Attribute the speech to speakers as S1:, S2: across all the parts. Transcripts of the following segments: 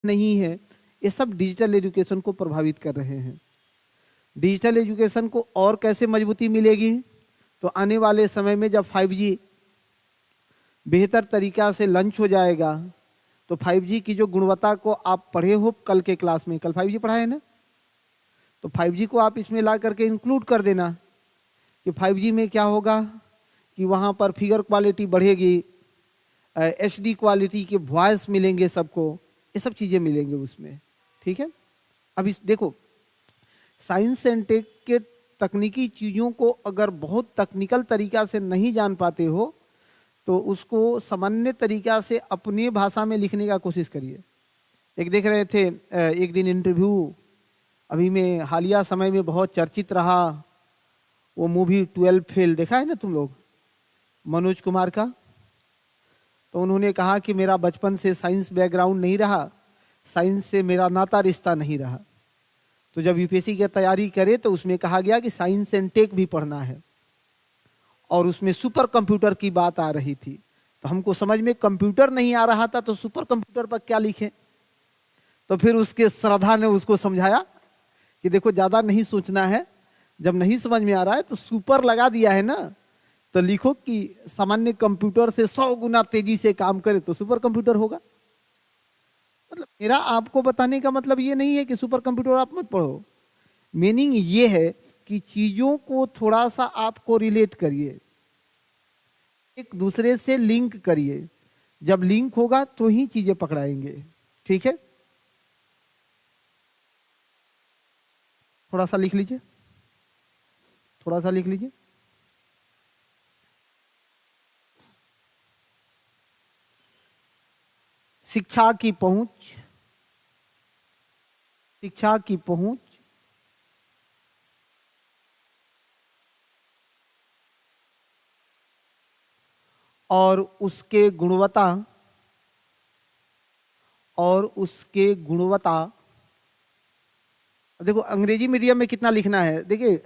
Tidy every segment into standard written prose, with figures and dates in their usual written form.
S1: नहीं है, ये सब डिजिटल एजुकेशन को प्रभावित कर रहे हैं। डिजिटल एजुकेशन को और कैसे मजबूती मिलेगी? तो आने वाले समय में जब 5G बेहतर तरीका से लॉन्च हो जाएगा, तो 5G की जो गुणवत्ता को आप पढ़े हो कल के क्लास में, कल 5G पढ़ा है ना, तो 5G को आप इसमें ला करके इंक्लूड कर देना कि 5G में क्या होगा कि वहाँ पर फिगर क्वालिटी बढ़ेगी, HD क्वालिटी के वॉइस मिलेंगे सबको, ये सब चीज़ें मिलेंगे उसमें। ठीक है, अभी देखो साइंस एंड टेक के तकनीकी चीज़ों को अगर बहुत तकनीकल तरीका से नहीं जान पाते हो तो उसको सामान्य तरीका से अपने भाषा में लिखने का कोशिश करिए। एक देख रहे थे एक दिन इंटरव्यू, अभी में हालिया समय में बहुत चर्चित रहा वो मूवी 12 फेल, देखा है ना तुम लोग, मनोज कुमार का। तो उन्होंने कहा कि मेरा बचपन से साइंस बैकग्राउंड नहीं रहा, साइंस से मेरा नाता रिश्ता नहीं रहा। तो जब यूपीएससी की तैयारी करे तो उसमें कहा गया कि साइंस एंड टेक भी पढ़ना है, और उसमें सुपर कंप्यूटर की बात आ रही थी। तो हमको समझ में कंप्यूटर नहीं आ रहा था तो सुपर कंप्यूटर पर क्या लिखें। तो फिर उसके श्रद्धा ने उसको समझाया कि देखो ज़्यादा नहीं सोचना है, जब नहीं समझ में आ रहा है तो सुपर लगा दिया है ना, तो लिखो कि सामान्य कंप्यूटर से 100 गुना तेजी से काम करे तो सुपर कंप्यूटर होगा। मतलब मेरा आपको बताने का मतलब ये नहीं है कि सुपर कंप्यूटर आप मत पढ़ो, मीनिंग ये है कि चीजों को थोड़ा सा आपको रिलेट करिए, एक दूसरे से लिंक करिए, जब लिंक होगा तो ही चीजें पकड़ाएंगे। ठीक है, थोड़ा सा लिख लीजिए, थोड़ा सा लिख लीजिए। शिक्षा की पहुंच, शिक्षा की पहुंच और उसके गुणवत्ता, और उसके गुणवत्ता। देखो अंग्रेजी मीडियम में कितना लिखना है, देखिए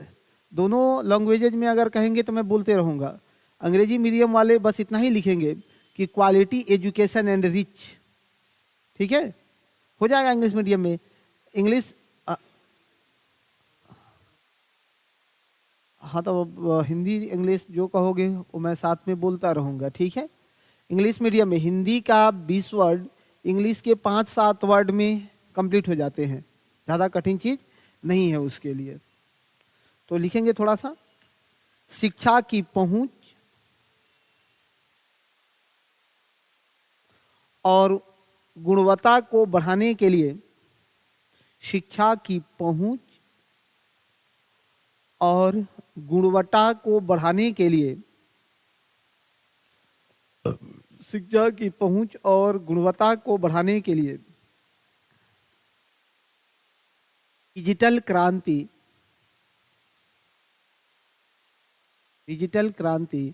S1: दोनों लैंग्वेजेज में अगर कहेंगे तो मैं बोलते रहूंगा। अंग्रेजी मीडियम वाले बस इतना ही लिखेंगे कि क्वालिटी एजुकेशन एंड रिच, ठीक है, हो जाएगा इंग्लिश मीडियम में। इंग्लिश हाँ, तो हिंदी इंग्लिश जो कहोगे वो मैं साथ में बोलता रहूँगा। ठीक है, इंग्लिश मीडियम में हिंदी का 20 वर्ड इंग्लिश के 5-7 वर्ड में कंप्लीट हो जाते हैं, ज़्यादा कठिन चीज़ नहीं है उसके लिए। तो लिखेंगे थोड़ा सा, शिक्षा की पहुंच और गुणवत्ता को बढ़ाने के लिए, शिक्षा की पहुंच और गुणवत्ता को बढ़ाने के लिए, शिक्षा की पहुंच और गुणवत्ता को बढ़ाने के लिए डिजिटल क्रांति, डिजिटल क्रांति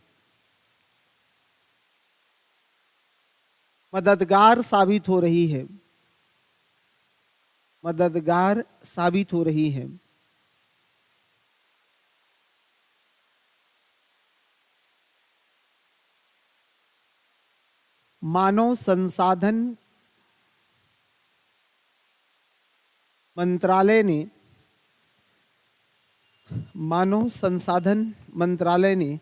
S1: मददगार साबित हो रही है, मददगार साबित हो रही है। मानव संसाधन मंत्रालय ने, मानव संसाधन मंत्रालय ने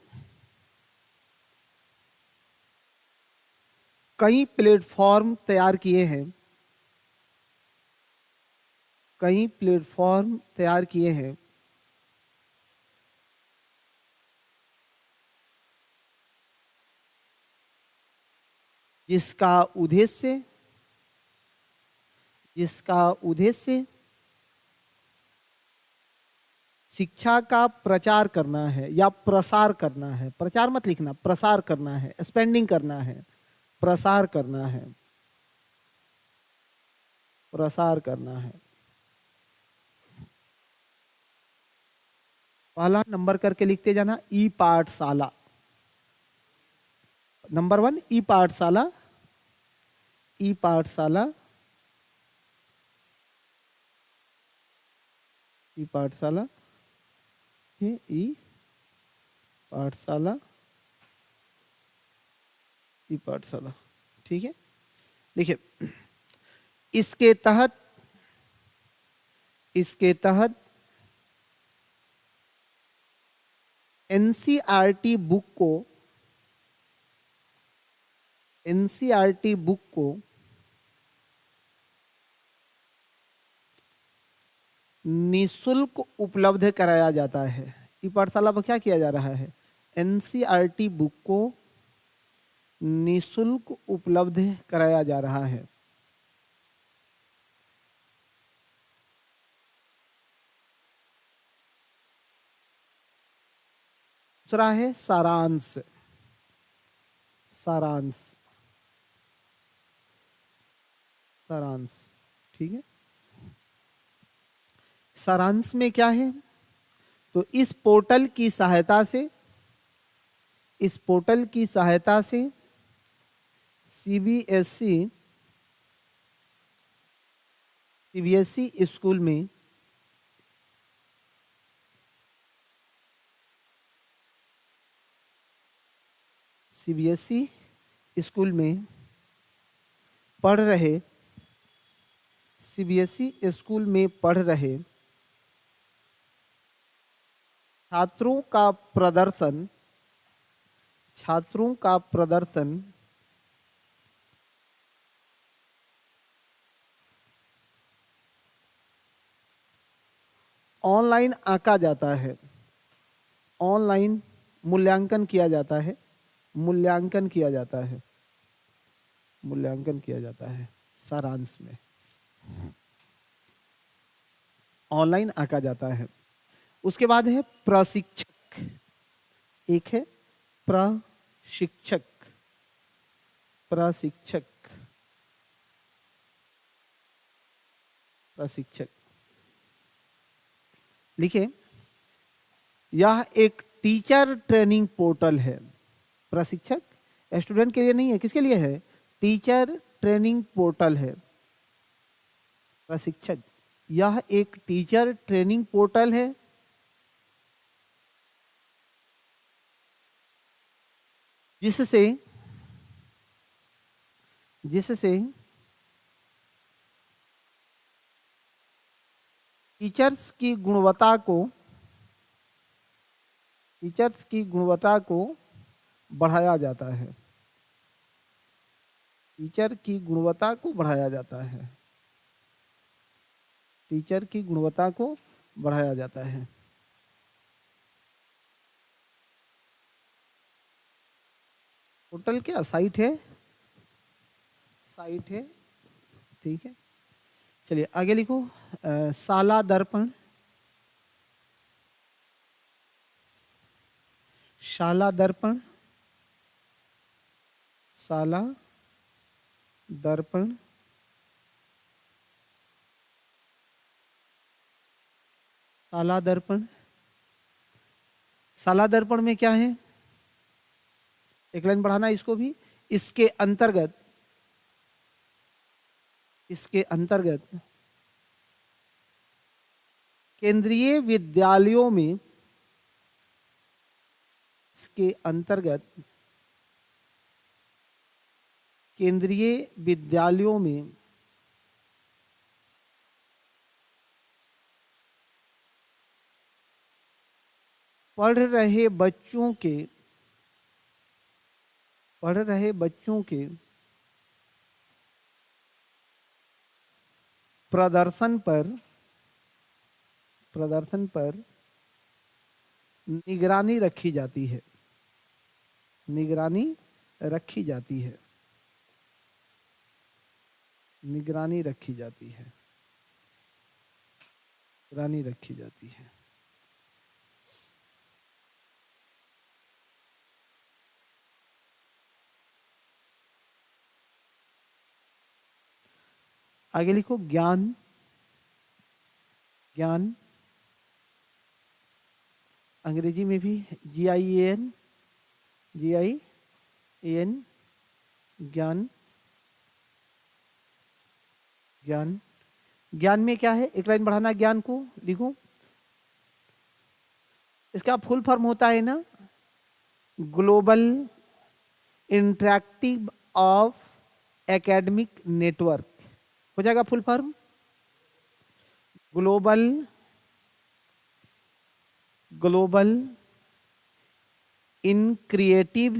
S1: कई प्लेटफॉर्म तैयार किए हैं, कई प्लेटफॉर्म तैयार किए हैं जिसका उद्देश्य, जिसका उद्देश्य शिक्षा का प्रचार करना है या प्रसार करना है। प्रचार मत लिखना, प्रसार करना है, स्पेंडिंग करना है, प्रसार करना है, प्रसार करना है। पहला नंबर करके लिखते जाना, ई पाठशाला। नंबर 1 ई पाठशाला, ई पाठशाला, ई पाठशाला, ई पाठशाला, ई पाठशाला। ठीक है, देखिए इसके तहत एनसीईआरटी बुक को निशुल्क उपलब्ध कराया जाता है। ये पाठशाला पर क्या किया जा रहा है? एनसीईआरटी बुक को निशुल्क उपलब्ध कराया जा रहा है। दूसरा है सारांश। ठीक है। सारांश में क्या है? तो इस पोर्टल की सहायता से सीबीएसई स्कूल में पढ़ रहे छात्रों का प्रदर्शन ऑनलाइन आंका जाता है, ऑनलाइन मूल्यांकन किया जाता है। सारांश में ऑनलाइन आंका जाता है। उसके बाद है प्रशिक्षक। एक है प्रशिक्षक। लिखिए, यह एक टीचर ट्रेनिंग पोर्टल है। प्रशिक्षक स्टूडेंट के लिए नहीं है, किसके लिए है? टीचर ट्रेनिंग पोर्टल है प्रशिक्षक। यह एक टीचर ट्रेनिंग पोर्टल है जिससे टीचर्स की गुणवत्ता को बढ़ाया जाता है। टीचर की गुणवत्ता को बढ़ाया जाता है। पोर्टल क्या साइट है? ठीक है। चलिए आगे लिखो। शाला दर्पण। शाला दर्पण शाला दर्पण में क्या है? एक लाइन बढ़ाना इसको भी। इसके अंतर्गत केंद्रीय विद्यालयों में पढ़ रहे बच्चों के प्रदर्शन पर निगरानी रखी जाती है। आगे लिखो ज्ञान। अंग्रेजी में भी GIAN ज्ञान में क्या है? एक लाइन बढ़ाना। ज्ञान को लिखो। इसका फुल फॉर्म होता है ना, global interactive of academic network हो जाएगा full form, global global in creative,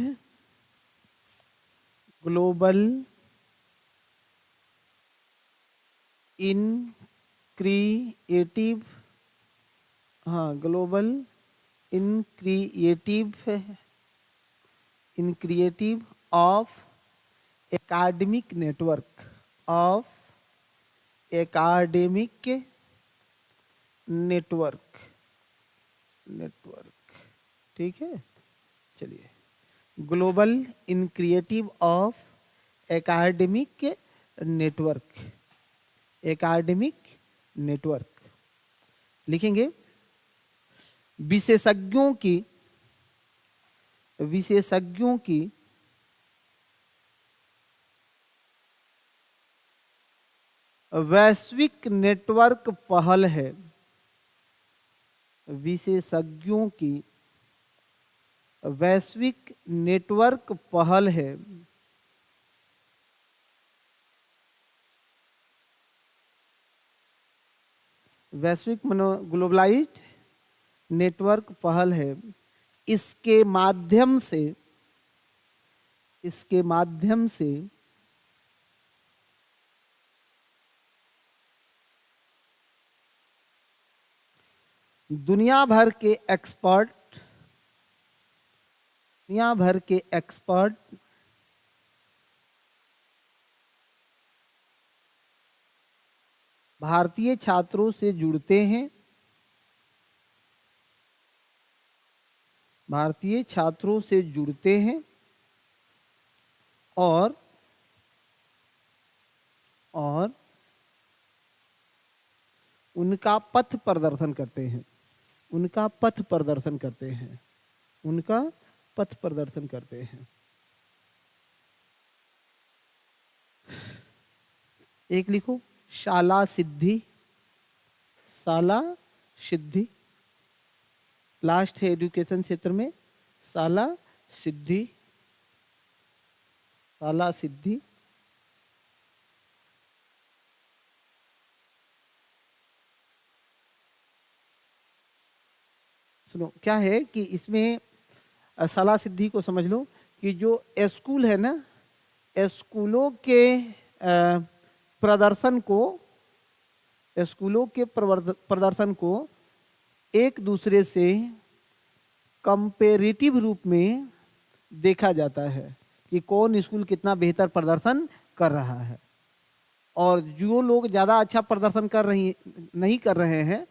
S1: global in creative, हाँ global in creative of academic network, of academic network, ठीक है। चलिए, global in creative of academic network, academic network लिखेंगे। विशेषज्ञों की वैश्विक नेटवर्क पहल है, विशेषज्ञों की वैश्विक नेटवर्क पहल है। वैश्विक मनो ग्लोबलाइज्ड नेटवर्क पहल है। इसके माध्यम से दुनिया भर के एक्सपर्ट भारतीय छात्रों से जुड़ते हैं, भारतीय छात्रों से जुड़ते हैं और उनका पथ प्रदर्शन करते हैं, उनका पथ प्रदर्शन करते हैं, उनका पथ प्रदर्शन करते हैं। एक लिखो, शाला सिद्धि, शाला सिद्धि लास्ट है एजुकेशन क्षेत्र में, शाला सिद्धि, शाला सिद्धि। सुनो क्या है कि इसमें शाला सिद्धि को समझ लो कि जो स्कूल है ना, स्कूलों के प्रदर्शन को एक दूसरे से कंपेरेटिव रूप में देखा जाता है कि कौन स्कूल कितना बेहतर प्रदर्शन कर रहा है, और जो लोग ज़्यादा अच्छा प्रदर्शन नहीं कर रहे हैं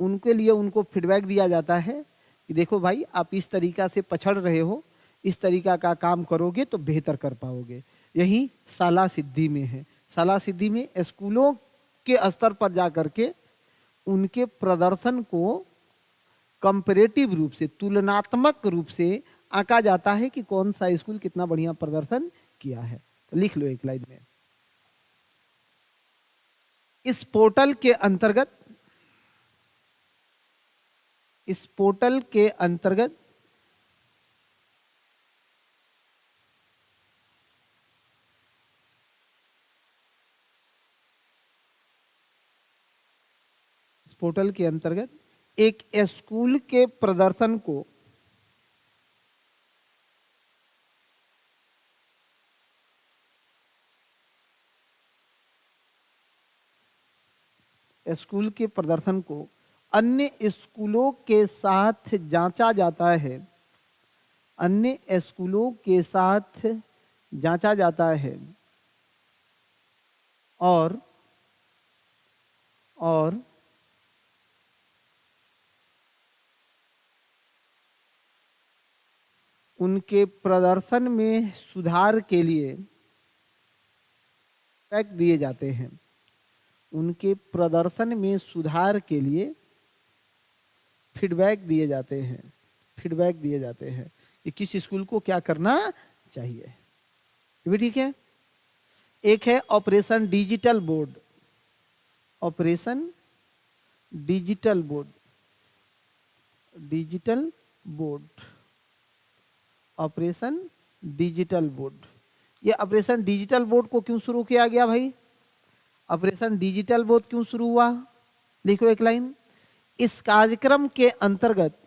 S1: उनके लिए उनको फीडबैक दिया जाता है कि देखो भाई आप इस तरीका से पछड़ रहे हो, इस तरीका का काम करोगे तो बेहतर कर पाओगे। यही शाला सिद्धि में है। शाला सिद्धि में स्कूलों के स्तर पर जाकर के उनके प्रदर्शन को कंपैरेटिव रूप से, तुलनात्मक रूप से आंका जाता है कि कौन सा स्कूल कितना बढ़िया प्रदर्शन किया है। तो लिख लो एक लाइन में। इस पोर्टल के अंतर्गत एक स्कूल के प्रदर्शन को अन्य स्कूलों के साथ जांचा जाता है, अन्य स्कूलों के साथ जांचा जाता है और उनके प्रदर्शन में सुधार के लिए फीडबैक दिए जाते हैं, उनके प्रदर्शन में सुधार के लिए फीडबैक दिए जाते हैं, फीडबैक दिए जाते हैं कि किस स्कूल को क्या करना चाहिए। ये भी ठीक है। एक है operation digital board, operation digital board, digital board, operation digital board. ये ऑपरेशन डिजिटल बोर्ड को क्यों शुरू किया गया भाई? ऑपरेशन डिजिटल बोर्ड क्यों शुरू हुआ? लिखो एक लाइन। इस कार्यक्रम के अंतर्गत,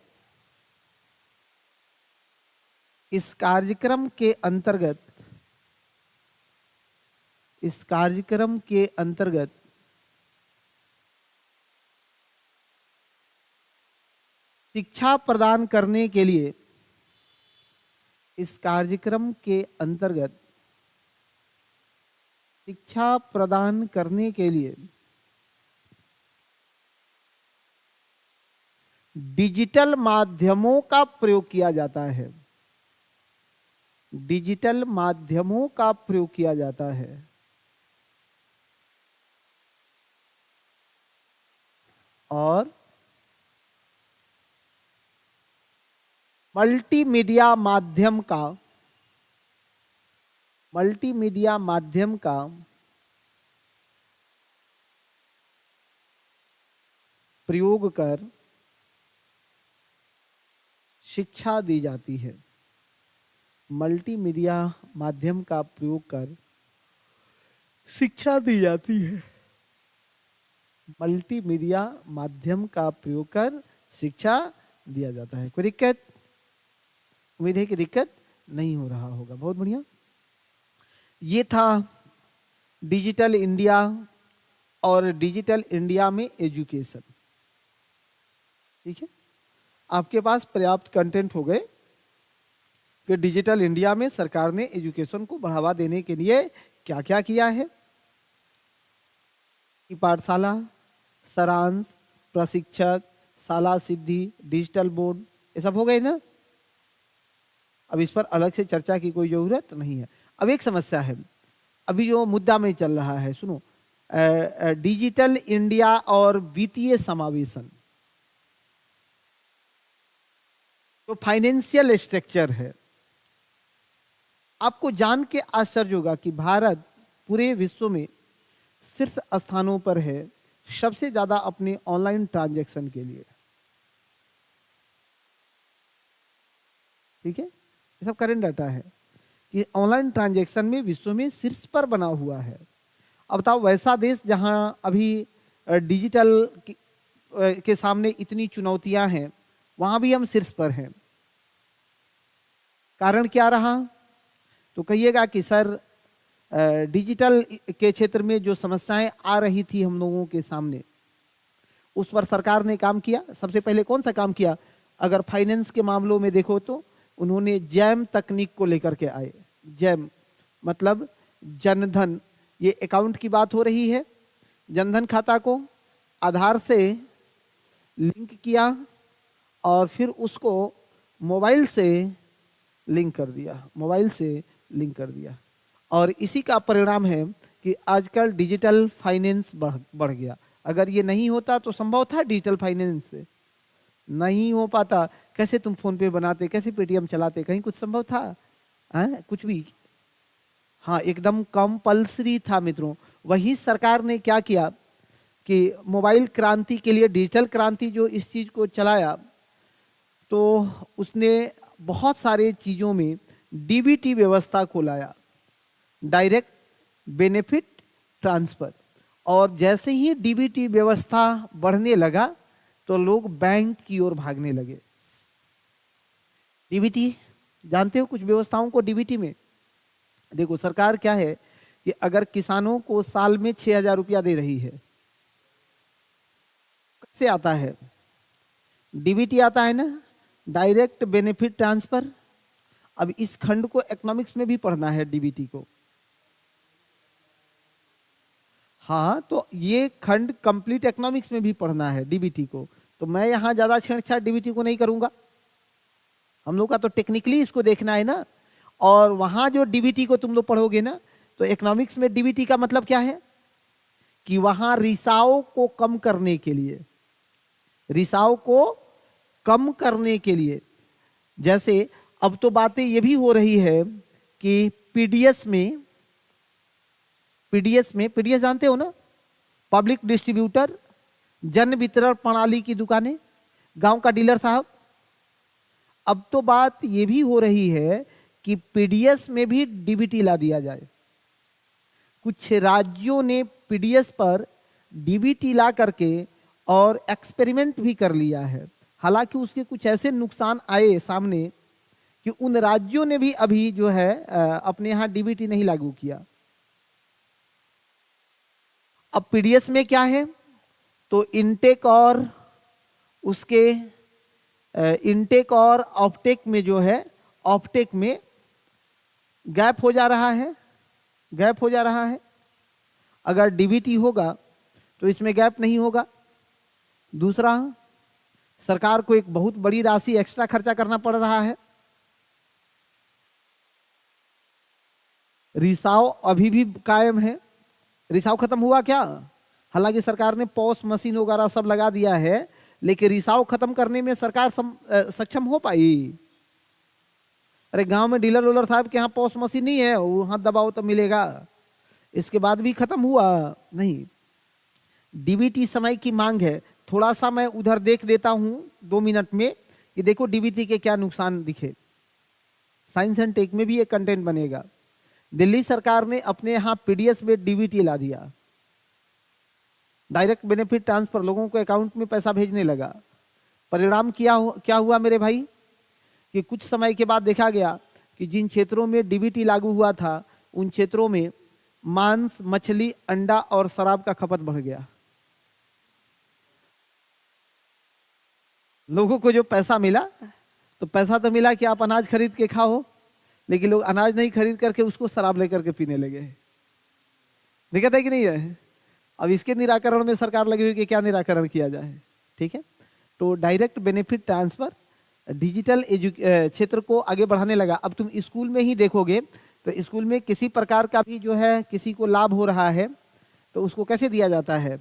S1: इस कार्यक्रम के अंतर्गत, इस कार्यक्रम के अंतर्गत शिक्षा प्रदान करने के लिए, इस कार्यक्रम के अंतर्गत शिक्षा प्रदान करने के लिए डिजिटल माध्यमों का प्रयोग किया जाता है, डिजिटल माध्यमों का प्रयोग किया जाता है। और मल्टीमीडिया माध्यम का, मल्टीमीडिया माध्यम का प्रयोग कर शिक्षा दी जाती है, मल्टीमीडिया माध्यम का प्रयोग कर शिक्षा दी जाती है, मल्टीमीडिया माध्यम का प्रयोग कर शिक्षा दिया जाता है। कोई दिक्कत? उम्मीद है कि दिक्कत नहीं हो रहा होगा। बहुत बढ़िया। ये था डिजिटल इंडिया और डिजिटल इंडिया में एजुकेशन। ठीक है, आपके पास पर्याप्त कंटेंट हो गए कि डिजिटल इंडिया में सरकार ने एजुकेशन को बढ़ावा देने के लिए क्या क्या किया है। कि पाठशाला, सारांश, प्रशिक्षक, शाला सिद्धि, डिजिटल बोर्ड, ये सब हो गए ना। अब इस पर अलग से चर्चा की कोई जरूरत नहीं है। अब एक समस्या है, अभी जो मुद्दा में चल रहा है, सुनो, डिजिटल इंडिया और वित्तीय समावेशन, तो फाइनेंशियल स्ट्रक्चर है। आपको जान के आश्चर्य होगा कि भारत पूरे विश्व में शीर्ष स्थानों पर है सबसे ज्यादा अपने ऑनलाइन ट्रांजैक्शन के लिए। ठीक है, ये सब करंट डाटा है कि ऑनलाइन ट्रांजैक्शन में विश्व में शीर्ष पर बना हुआ है। अब बताओ, वैसा देश जहां अभी डिजिटल के सामने इतनी चुनौतियां हैं, वहां भी हम शीर्ष पर हैं। कारण क्या रहा? तो कहिएगा कि सर डिजिटल के क्षेत्र में जो समस्याएं आ रही थी हम लोगों के सामने, उस पर सरकार ने काम किया। सबसे पहले कौन सा काम किया? अगर फाइनेंस के मामलों में देखो तो उन्होंने जैम तकनीक को लेकर के आए। जैम मतलब जनधन, ये अकाउंट की बात हो रही है। जनधन खाता को आधार से लिंक किया और फिर उसको मोबाइल से लिंक कर दिया, मोबाइल से लिंक कर दिया। और इसी का परिणाम है कि आजकल डिजिटल फाइनेंस बढ़ गया। अगर ये नहीं होता तो संभव था डिजिटल फाइनेंस से नहीं हो पाता। कैसे तुम फोन पे बनाते, कैसे पेटीएम चलाते, कहीं कुछ संभव था? कुछ भी। हाँ, एकदम कंपल्सरी था मित्रों। वही सरकार ने क्या किया कि मोबाइल क्रांति के लिए, डिजिटल क्रांति जो इस चीज को चलाया, तो उसने बहुत सारे चीजों में डीबीटी व्यवस्था को लाया, डायरेक्ट बेनिफिट ट्रांसफर। और जैसे ही डीबीटी व्यवस्था बढ़ने लगा तो लोग बैंक की ओर भागने लगे। डीबीटी जानते हो कुछ व्यवस्थाओं को? डीबीटी में देखो, सरकार क्या है कि अगर किसानों को साल में 6,000 रुपया दे रही है, कैसे आता है? डीबीटी आता है ना, डायरेक्ट बेनिफिट ट्रांसफर। अब इस खंड को इकोनॉमिक्स में भी पढ़ना है, डीबीटी को। हाँ, तो ये खंड कंप्लीट इकोनॉमिक्स में भी पढ़ना है डीबीटी को। तो मैं यहां ज्यादा छेड़छाड़ डीबीटी को नहीं करूंगा। हम लोग का तो टेक्निकली इसको देखना है ना। और वहां जो डीबीटी को तुम लोग पढ़ोगे ना, तो इकोनॉमिक्स में डीबीटी का मतलब क्या है कि वहां रिसाव को कम करने के लिए, रिसाव को कम करने के लिए, जैसे अब तो बातें ये भी हो रही है कि पीडीएस में, पीडीएस जानते हो ना, पब्लिक डिस्ट्रीब्यूटर, जन वितरण प्रणाली की दुकानें, गांव का डीलर साहब। अब तो बात ये भी हो रही है कि पीडीएस में भी डीबीटी ला दिया जाए। कुछ राज्यों ने पीडीएस पर डीबीटी ला करके और एक्सपेरिमेंट भी कर लिया है। हालांकि उसके कुछ ऐसे नुकसान आए सामने कि उन राज्यों ने भी अभी जो है अपने यहां डीबीटी नहीं लागू किया। अब पीडीएस में क्या है, तो इनटेक और उसके इनटेक और ऑफटेक में जो है, ऑफटेक में गैप हो जा रहा है, गैप हो जा रहा है। अगर डीबीटी होगा तो इसमें गैप नहीं होगा। दूसरा, सरकार को एक बहुत बड़ी राशि एक्स्ट्रा खर्चा करना पड़ रहा है। रिसाव अभी भी कायम है। रिसाव खत्म हुआ क्या? हालांकि सरकार ने पॉस मशीन वगैरह सब लगा दिया है, लेकिन रिसाव खत्म करने में सरकार सक्षम हो पाई? अरे गांव में डीलर वोलर साहब के यहाँ पॉस मशीन नहीं है, वहां दबाओ तो मिलेगा। इसके बाद भी खत्म हुआ नहीं। डीबीटी समय की मांग है। थोड़ा सा मैं उधर देख देता हूं 2 मिनट में कि देखो डीबीटी के क्या नुकसान दिखे। साइंस एंड टेक में भी एक कंटेंट बनेगा। दिल्ली सरकार ने अपने यहां पीडीएस में डीबीटी ला दिया, डायरेक्ट बेनिफिट ट्रांसफर, लोगों को अकाउंट में पैसा भेजने लगा। परिणाम क्या हुआ मेरे भाई, कि कुछ समय के बाद देखा गया कि जिन क्षेत्रों में डीबीटी लागू हुआ था उन क्षेत्रों में मांस, मछली, अंडा और शराब का खपत बढ़ गया। लोगों को जो पैसा मिला, तो पैसा तो मिला कि आप अनाज खरीद के खाओ, लेकिन लोग अनाज नहीं खरीद करके उसको शराब लेकर के पीने लगे। दिक्कत है कि नहीं है? अब इसके निराकरण में सरकार लगी हुई कि क्या निराकरण किया जाए। ठीक है, तो डायरेक्ट बेनिफिट ट्रांसफर डिजिटल क्षेत्र को आगे बढ़ाने लगा। अब तुम स्कूल में ही देखोगे तो स्कूल में किसी प्रकार का भी जो है किसी को लाभ हो रहा है तो उसको कैसे दिया जाता है?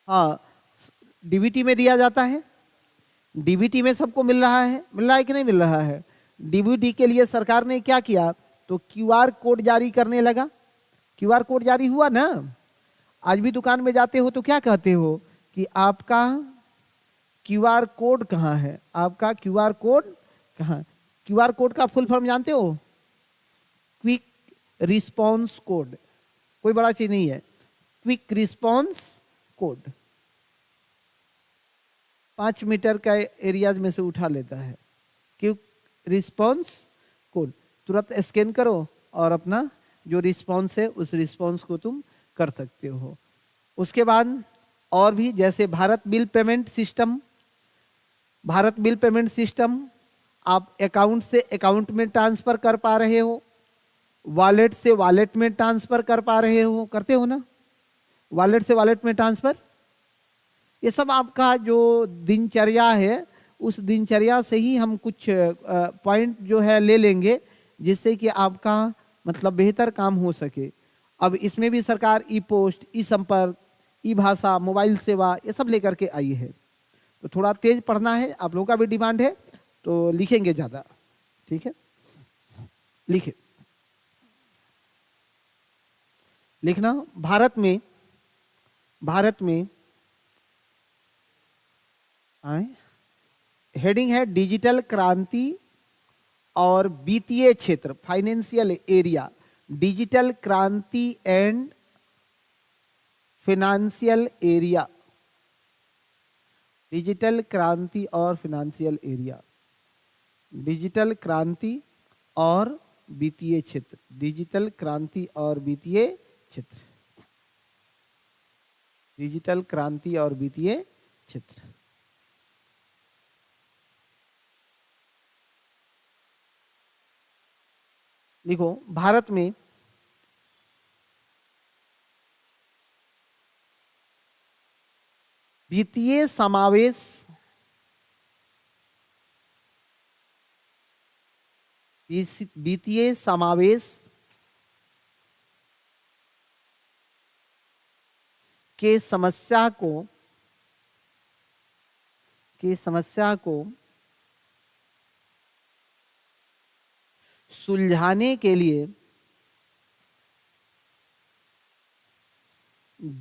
S1: हाँ, डीबीटी में दिया जाता है। डीबीटी में सबको मिल रहा है कि नहीं मिल रहा है? डीबीटी के लिए सरकार ने क्या किया, तो क्यूआर कोड जारी करने लगा। क्यूआर कोड जारी हुआ ना। आज भी दुकान में जाते हो तो क्या कहते हो कि आपका क्यूआर कोड कहाँ है, आपका क्यूआर कोड कहाँ? क्यूआर कोड का फुल फॉर्म जानते हो? Quick response code. कोई बड़ा चीज नहीं है, क्विक रिस्पॉन्स कोड। 5 मीटर का एरियाज में से उठा लेता है। क्विक रिस्पॉन्स कोड, तुरंत स्कैन करो और अपना जो रिस्पॉन्स है उस रिस्पॉन्स को तुम कर सकते हो। उसके बाद और भी, जैसे Bharat bill payment system. Bharat bill payment system आप अकाउंट से अकाउंट में ट्रांसफर कर पा रहे हो, वॉलेट से वॉलेट में ट्रांसफर कर पा रहे हो, करते हो ना वॉलेट से वॉलेट में ट्रांसफर। ये सब आपका जो दिनचर्या है उस दिनचर्या से ही हम कुछ पॉइंट जो है ले लेंगे जिससे कि आपका मतलब बेहतर काम हो सके। अब इसमें भी सरकार ई पोस्ट, ई संपर्क, ई भाषा, मोबाइल सेवा ये सब लेकर के आई है। तो थोड़ा तेज पढ़ना है, आप लोगों का भी डिमांड है तो लिखेंगे ज्यादा। ठीक है, लिखे लिखना। भारत में हेडिंग है डिजिटल क्रांति और वित्तीय क्षेत्र, फाइनेंशियल एरिया। डिजिटल क्रांति एंड फाइनेंशियल एरिया, डिजिटल क्रांति और फाइनेंशियल एरिया, डिजिटल क्रांति और वित्तीय क्षेत्र, डिजिटल क्रांति और वित्तीय क्षेत्र, डिजिटल क्रांति और वित्तीय क्षेत्र। लिखो, भारत में वित्तीय समावेश वित्तीय समावेश के समस्या को सुलझाने के लिए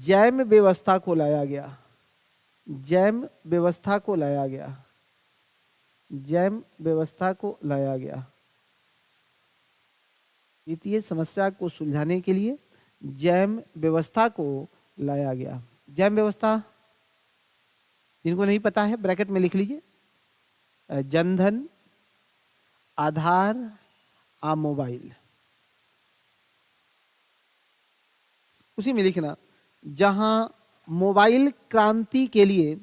S1: जैम व्यवस्था को लाया गया। जैम व्यवस्था को लाया गया। जैम व्यवस्था को लाया गया। वित्तीय समस्या को सुलझाने के लिए जैम व्यवस्था को लाया गया। जैम व्यवस्था जिनको नहीं पता है ब्रैकेट में लिख लीजिए, जनधन, आधार, मोबाइल, उसी में लिखना। जहां मोबाइल क्रांति के लिए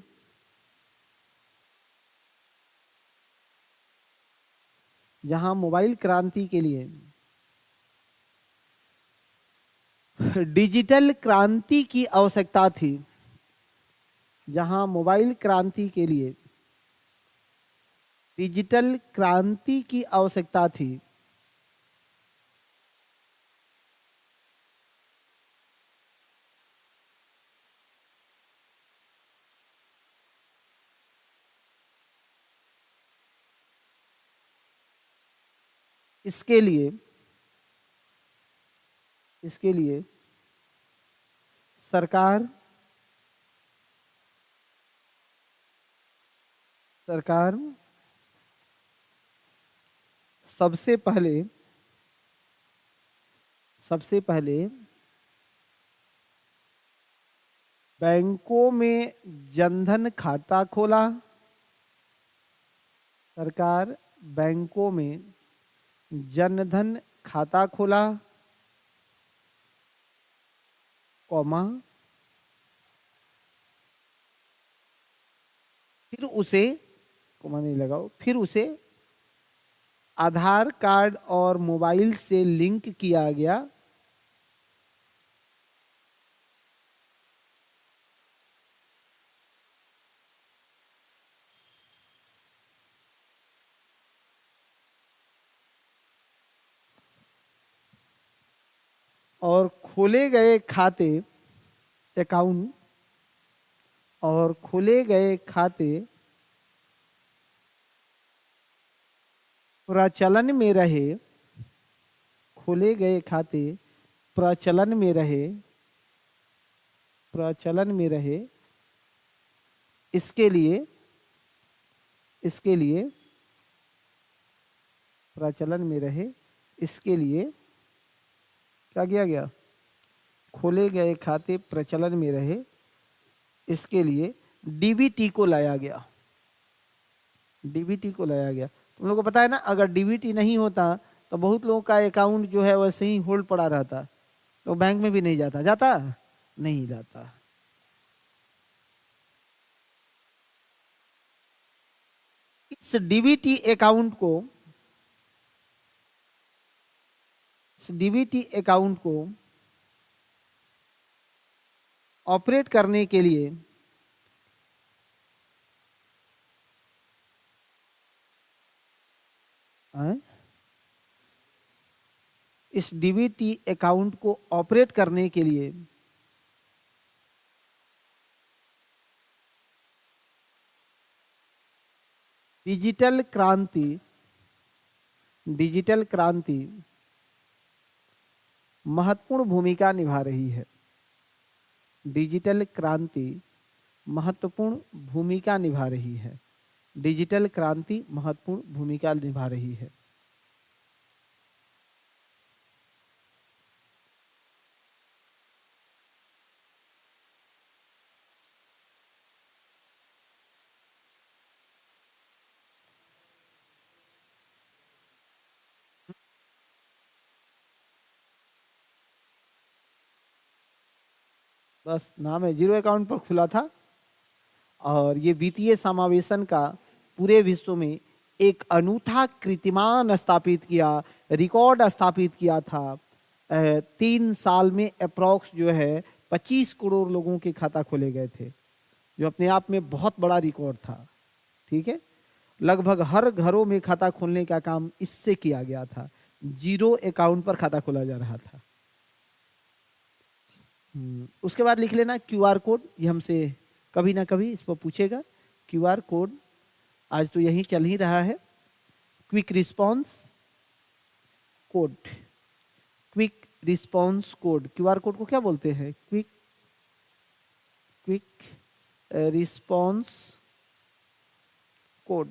S1: डिजिटल क्रांति की आवश्यकता थी, जहां मोबाइल क्रांति के लिए डिजिटल क्रांति की आवश्यकता थी, इसके लिए सरकार सबसे पहले बैंकों में जनधन खाता खोला। सरकार बैंकों में जनधन खाता खोला, कॉमा, फिर उसे, कॉमा नहीं लगाओ, फिर उसे आधार कार्ड और मोबाइल से लिंक किया गया। और खोले गए खाते प्रचलन में रहे, इसके लिए क्या किया गया? खोले गए खाते प्रचलन में रहे, इसके लिए डीबीटी को लाया गया। तुम लोगों को पता है ना, अगर डीबीटी नहीं होता तो बहुत लोगों का अकाउंट जो है वैसे ही होल्ड पड़ा रहता, तो बैंक में भी नहीं जाता नहीं जाता। इस डीबीटी अकाउंट को ऑपरेट करने के लिए डिजिटल क्रांति महत्वपूर्ण भूमिका निभा रही है। डिजिटल क्रांति महत्वपूर्ण भूमिका निभा रही है। बस नाम है, जीरो अकाउंट पर खुला था और ये वित्तीय समावेशन का पूरे विश्व में एक अनूठा कीर्तिमान स्थापित किया, रिकॉर्ड स्थापित किया था। 3 साल में अप्रॉक्स जो है 25 करोड़ लोगों के खाता खोले गए थे, जो अपने आप में बहुत बड़ा रिकॉर्ड था। ठीक है, लगभग हर घरों में खाता खोलने का काम इससे किया गया था। जीरो अकाउंट पर खाता खोला जा रहा था। उसके बाद लिख लेना क्यूआर कोड, ये हमसे कभी ना कभी इस पर पूछेगा। क्यूआर कोड आज तो यही चल ही रहा है। Quick response code, QR code को क्या बोलते हैं? Quick response code,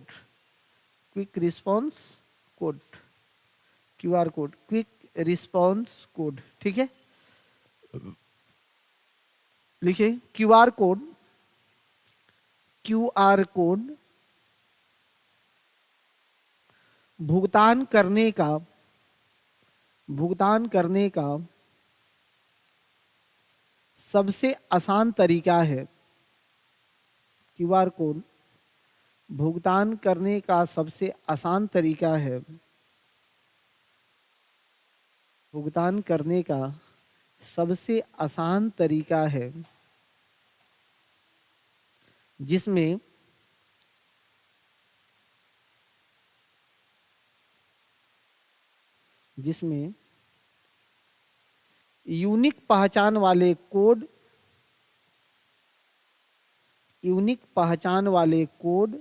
S1: QR code, quick response code, ठीक है। लिखिए क्यूआर कोड, क्यूआर कोड भुगतान करने का सबसे आसान तरीका है। क्यूआर कोड भुगतान करने का सबसे आसान तरीका है। भुगतान करने का सबसे आसान तरीका है जिसमें यूनिक पहचान वाले कोड को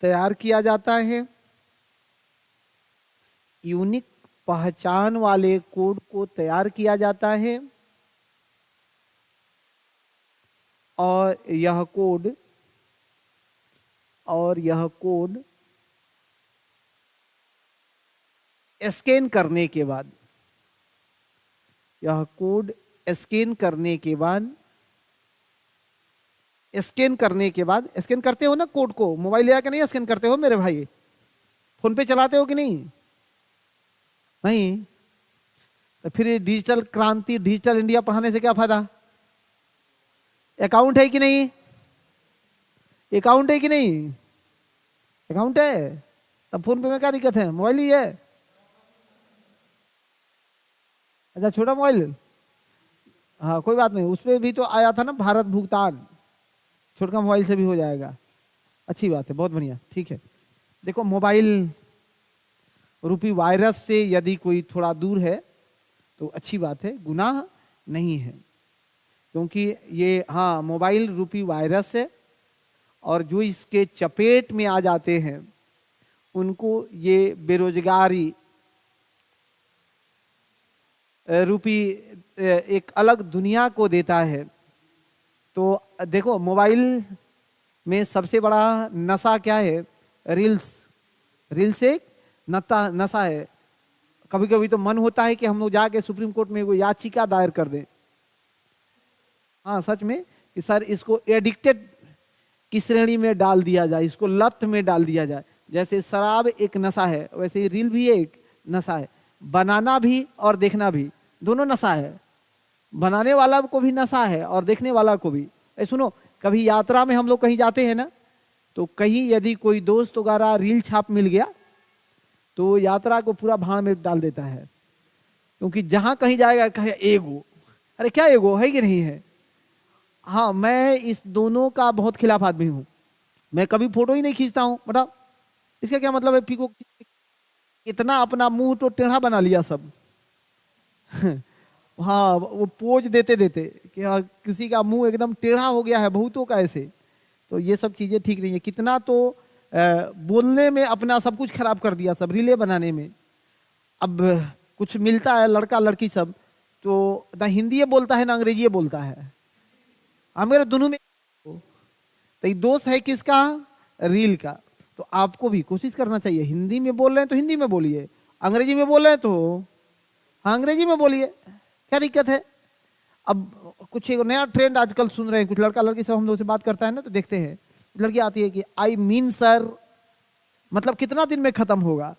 S1: तैयार किया जाता है। यूनिक पहचान वाले कोड को तैयार किया जाता है और यह कोड स्कैन करने के बाद स्कैन करते हो ना कोड को, मोबाइल ले आके नहीं स्कैन करते हो मेरे भाई? फोन पे चलाते हो कि नहीं? तो फिर डिजिटल क्रांति, डिजिटल इंडिया पढ़ाने से क्या फायदा? अकाउंट है कि नहीं? अकाउंट है तब फोन पे में क्या दिक्कत है? मोबाइल ही है। अच्छा छोटा मोबाइल, हाँ कोई बात नहीं, उसपे भी तो आया था ना भारत भुगतान, छोटा मोबाइल से भी हो जाएगा। अच्छी बात है, बहुत बढ़िया, ठीक है। देखो मोबाइल रूपी वायरस से यदि कोई थोड़ा दूर है तो अच्छी बात है, गुनाह नहीं है, क्योंकि ये हाँ मोबाइल रूपी वायरस है और जो इसके चपेट में आ जाते हैं उनको ये बेरोजगारी रूपी एक अलग दुनिया को देता है। तो देखो मोबाइल में सबसे बड़ा नशा क्या है? रील्स एक नशा है। कभी कभी तो मन होता है कि हम लोग जाके सुप्रीम कोर्ट में कोई याचिका दायर कर दें, हाँ सच में, कि सर इसको एडिक्टेड की श्रेणी में डाल दिया जाए, इसको लत में डाल दिया जाए। जैसे शराब एक नशा है वैसे ही रील भी एक नशा है। बनाना भी और देखना भी दोनों नशा है। बनाने वाला को भी नशा है और देखने वाला को भी। सुनो, कभी यात्रा में हम लोग कहीं जाते हैं ना, तो कहीं यदि कोई दोस्त वगैरह रील छाप मिल गया तो यात्रा को पूरा भाड़ में डाल देता है, क्योंकि जहां कहीं जाएगा कहे एगो। अरे क्या एगो है कि नहीं है? हाँ, मैं इस दोनों का बहुत खिलाफ आदमी हूं। मैं कभी फोटो ही नहीं खींचता हूं। बताओ इसका क्या मतलब है? फीको इतना अपना मुंह तो टेढ़ा बना लिया सब। हाँ, वो पोज देते देते कि हाँ, किसी का मुंह एकदम टेढ़ा हो गया है, बहुतों का ऐसे। तो ये सब चीजें ठीक नहीं है। कितना तो बोलने में अपना सब कुछ खराब कर दिया, सब रीले बनाने में। अब कुछ मिलता है लड़का लड़की सब, तो ना हिंदी बोलता है ना अंग्रेजी बोलता है, मेरे दोनों में। तो ये दोष है किसका? रील का। तो आपको भी कोशिश करना चाहिए, हिंदी में बोल रहे हैं तो हिंदी में बोलिए, अंग्रेजी में बोल रहे हैं तो हाँ अंग्रेजी में बोलिए, क्या दिक्कत है? अब कुछ एक नया ट्रेंड आजकल सुन रहे हैं, कुछ लड़का लड़की सब हम लोग से बात करता है ना, तो देखते हैं लड़की आती है कि आई मीन सर, मतलब कितना दिन में खत्म होगा?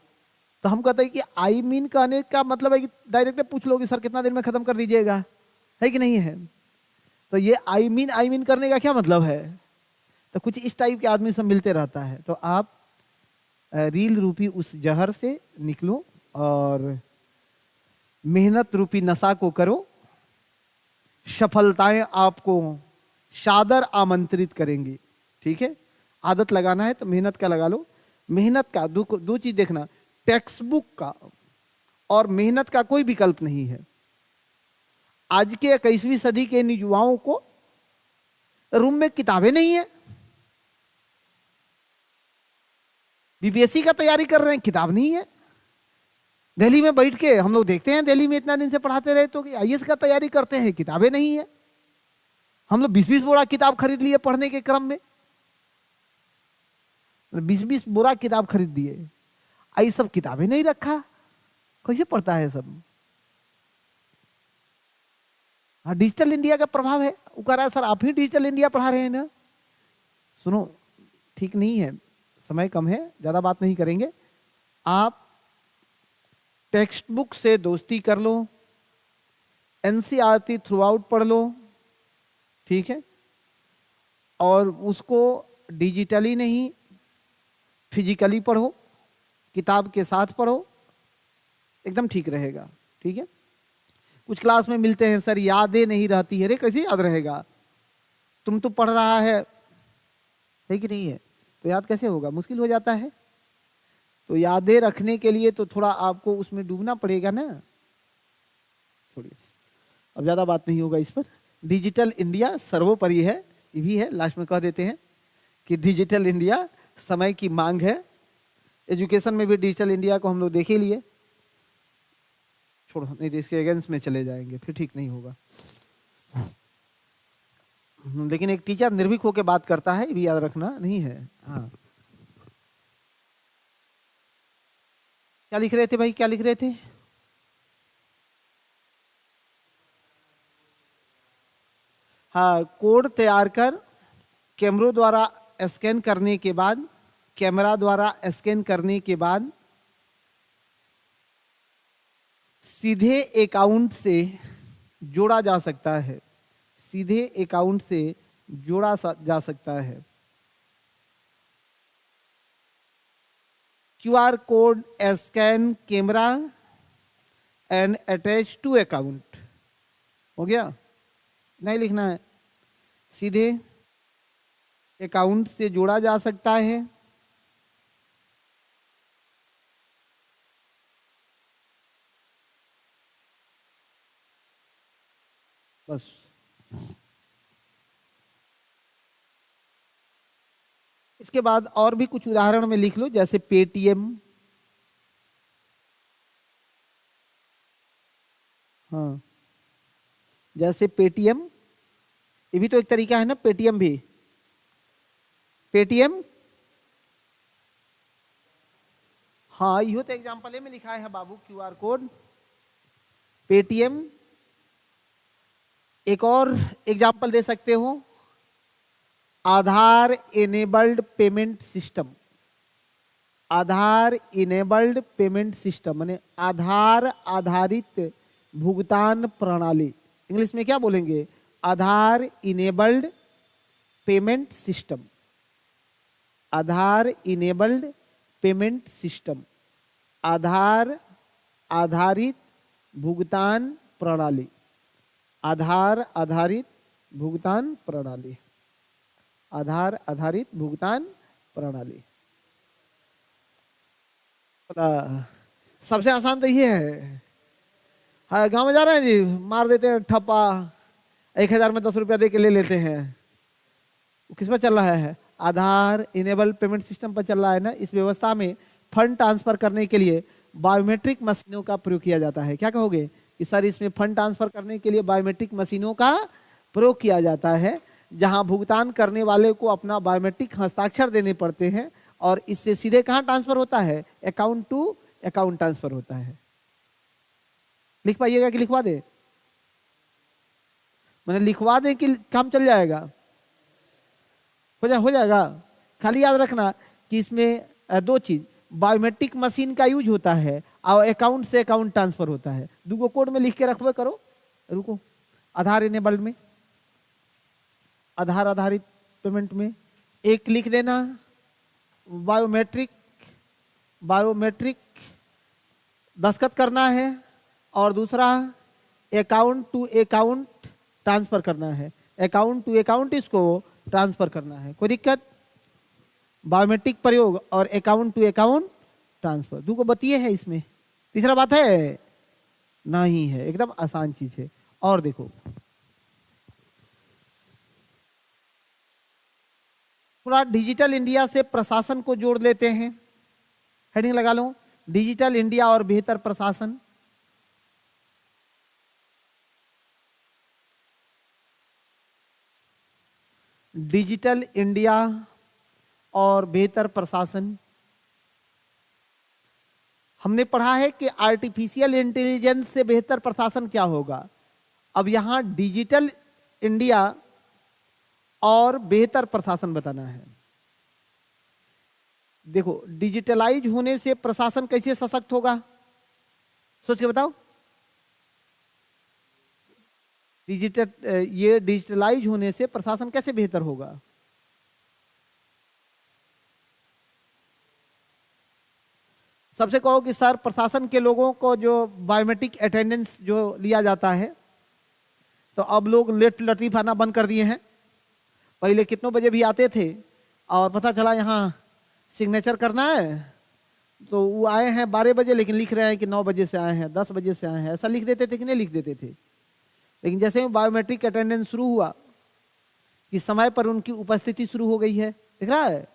S1: तो हम कहते हैं कि आई मीन कहने का मतलब है कि डायरेक्ट पूछ लो कि सर कितना दिन में खत्म कर दीजिएगा, है कि नहीं है? तो ये आई मीन करने का क्या मतलब है? तो कुछ इस टाइप के आदमी सब मिलते रहता है। तो आप रील रूपी उस जहर से निकलो और मेहनत रूपी नशा को करो। सफलताएं आपको सादर आमंत्रित करेंगी, ठीक है? आदत लगाना है तो मेहनत का लगा लो। मेहनत का दो चीज देखना, टेक्स्ट बुक का और मेहनत का कोई विकल्प नहीं है। आज के 21वीं सदी के युवाओं को रूम में किताबें नहीं है, बीपीएससी का तैयारी कर रहे हैं, किताब नहीं है, दिल्ली में बैठ के हम लोग देखते हैं, दिल्ली में इतना दिन से पढ़ाते रहे तो आईएएस का तैयारी करते हैं, किताबें नहीं है। हम लोग 20-20 बोरा किताब खरीद लिए पढ़ने के क्रम में, 20-20 बोरा किताब खरीद दिए, आई सब किताबें नहीं रखा, कैसे पढ़ता है सब। हाँ, डिजिटल इंडिया का प्रभाव है। वो कह रहा है सर आप ही डिजिटल इंडिया पढ़ा रहे हैं ना। सुनो, ठीक नहीं है, समय कम है, ज्यादा बात नहीं करेंगे। आप टेक्स्ट बुक से दोस्ती कर लो, एनसीईआरटी थ्रू आउट पढ़ लो, ठीक है, और उसको डिजिटली नहीं फिजिकली पढ़ो, किताब के साथ पढ़ो, एकदम ठीक रहेगा। ठीक है, कुछ क्लास में मिलते हैं सर यादें नहीं रहती है, अरे कैसे याद रहेगा, तुम तो पढ़ रहा है कि नहीं है, तो याद कैसे होगा, मुश्किल हो जाता है। तो यादें रखने के लिए तो थोड़ा आपको उसमें डूबना पड़ेगा ना। छोड़िए, अब ज्यादा बात नहीं होगा इस पर। डिजिटल इंडिया सर्वोपरि है, ये भी है, लास्ट में कह देते हैं कि डिजिटल इंडिया समय की मांग है। एजुकेशन में भी डिजिटल इंडिया को हम लोग देख ही लिए, छोड़ो, नहीं तो इसके अगेंस्ट में चले जाएंगे, फिर ठीक नहीं होगा। लेकिन एक टीचर निर्भीक होकर बात करता है, ये भी याद रखना नहीं है। हाँ, क्या लिख रहे थे भाई, क्या लिख रहे थे? हाँ, कोड तैयार कर कैमरों द्वारा स्कैन करने के बाद, कैमरा द्वारा स्कैन करने के बाद सीधे अकाउंट से जोड़ा जा सकता है, सीधे अकाउंट से जोड़ा जा सकता है। QR code scan camera and attach to account, हो गया? नहीं लिखना है, सीधे अकाउंट से जोड़ा जा सकता है, बस। इसके बाद और भी कुछ उदाहरण में लिख लो, जैसे पेटीएम, हाँ, जैसे पेटीएम, ये भी तो एक तरीका है ना, पेटीएम भी, पेटीएम, हाँ, यो तो एग्जाम्पल में लिखा है बाबू, QR कोड, पेटीएम। एक और एग्जाम्पल दे सकते हो, आधार इनेबल्ड पेमेंट सिस्टम, आधार इनेबल्ड पेमेंट सिस्टम माने आधार आधारित भुगतान प्रणाली, इंग्लिश में क्या बोलेंगे, आधार इनेबल्ड पेमेंट सिस्टम, आधार इनेबल्ड पेमेंट सिस्टम, आधार आधारित भुगतान प्रणाली, आधार आधारित भुगतान प्रणाली, आधार आधारित भुगतान प्रणाली। सबसे आसान तो ये है। हाँ, गांव में जा रहे हैं जी, मार देते हैं ठप्पा, 1000 में 10 रुपया दे के ले लेते हैं। किस पर चल रहा है? आधार इनेबल पेमेंट सिस्टम पर चल रहा है ना। इस व्यवस्था में फंड ट्रांसफर करने के लिए बायोमेट्रिक मशीनों का प्रयोग किया जाता है। क्या कहोगे कि सर इसमें फंड ट्रांसफर करने के लिए बायोमेट्रिक मशीनों का प्रयोग किया जाता है, जहां भुगतान करने वाले को अपना बायोमेट्रिक हस्ताक्षर देने पड़ते हैं और इससे सीधे कहां ट्रांसफर होता है? अकाउंट टू अकाउंट ट्रांसफर होता है। लिख पाइएगा कि लिखवा दे? मैंने लिखवा दे कि काम चल जाएगा? हो जाएगा। खाली याद रखना कि इसमें दो चीज, बायोमेट्रिक मशीन का यूज होता है और अकाउंट से अकाउंट ट्रांसफर होता है। दूगो कोड में लिख के रखबे करो। रुको, आधार इनेबल्ड में, आधार आधारित पेमेंट में एक लिख देना बायोमेट्रिक, बायोमेट्रिक दस्तखत करना है, और दूसरा अकाउंट टू अकाउंट ट्रांसफर करना है, अकाउंट टू अकाउंट इसको ट्रांसफर करना है। कोई दिक्कत? बायोमेट्रिक प्रयोग और अकाउंट टू अकाउंट ट्रांसफर, दो को बतिए है इसमें। तीसरा बात है नहीं है, एकदम आसान चीज है। और देखो थोड़ा डिजिटल इंडिया से प्रशासन को जोड़ लेते हैं। हेडिंग लगा लो, डिजिटल इंडिया और बेहतर प्रशासन। डिजिटल इंडिया और बेहतर प्रशासन। हमने पढ़ा है कि आर्टिफिशियल इंटेलिजेंस से बेहतर प्रशासन क्या होगा। अब यहां डिजिटल इंडिया और बेहतर प्रशासन बताना है। देखो, डिजिटलाइज होने से प्रशासन कैसे सशक्त होगा, सोच के बताओ। ये डिजिटलाइज होने से प्रशासन कैसे बेहतर होगा। सबसे कहो कि सर प्रशासन के लोगों को जो बायोमेट्रिक अटेंडेंस जो लिया जाता है, तो अब लोग लेट लतीफ आना बंद कर दिए हैं। पहले कितनों बजे भी आते थे और पता चला यहाँ सिग्नेचर करना है, तो वो आए हैं 12 बजे, लेकिन लिख रहे हैं कि 9 बजे से आए हैं, 10 बजे से आए हैं। ऐसा लिख देते थे कि नहीं लिख देते थे। लेकिन जैसे ही बायोमेट्रिक अटेंडेंस शुरू हुआ कि समय पर उनकी उपस्थिति शुरू हो गई है। दिख रहा है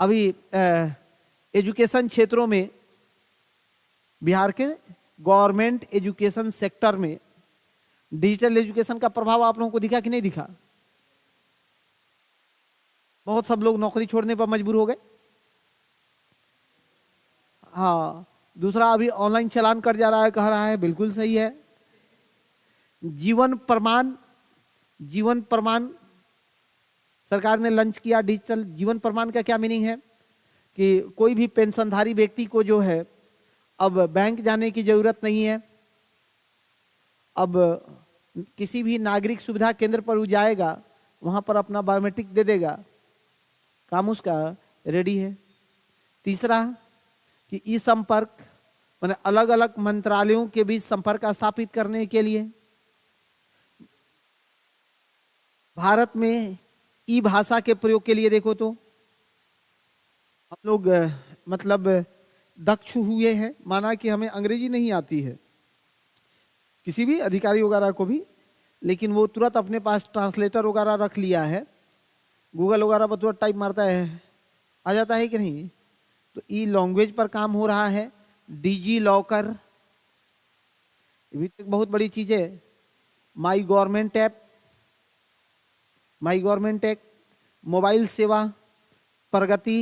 S1: अभी एजुकेशन क्षेत्रों में, बिहार के गवर्नमेंट एजुकेशन सेक्टर में डिजिटल एजुकेशन का प्रभाव आप लोगों को दिखा कि नहीं दिखा। बहुत सब लोग नौकरी छोड़ने पर मजबूर हो गए। हाँ, दूसरा अभी ऑनलाइन चालान कट जा रहा है, कह रहा है, बिल्कुल सही है। जीवन प्रमाण, जीवन प्रमाण सरकार ने लॉन्च किया। डिजिटल जीवन प्रमाण का क्या मीनिंग है कि कोई भी पेंशनधारी व्यक्ति को जो है अब बैंक जाने की जरूरत नहीं है। अब किसी भी नागरिक सुविधा केंद्र पर वो जाएगा, वहां पर अपना बायोमेट्रिक दे देगा, काम उसका रेडी है। तीसरा कि ई संपर्क, माने अलग अलग मंत्रालयों के बीच संपर्क स्थापित करने के लिए भारत में ई भाषा के प्रयोग के लिए देखो तो हम लोग मतलब दक्ष हुए हैं। माना कि हमें अंग्रेजी नहीं आती है किसी भी अधिकारी वगैरह को भी, लेकिन वो तुरंत अपने पास ट्रांसलेटर वगैरह रख लिया है, गूगल वगैरह पर तुरंत टाइप मारता है, आ जाता है कि नहीं। तो ई लैंग्वेज पर काम हो रहा है। डिजी लॉकर भी एक बहुत बड़ी चीज है। My government app, my government app, mobile सेवा, प्रगति,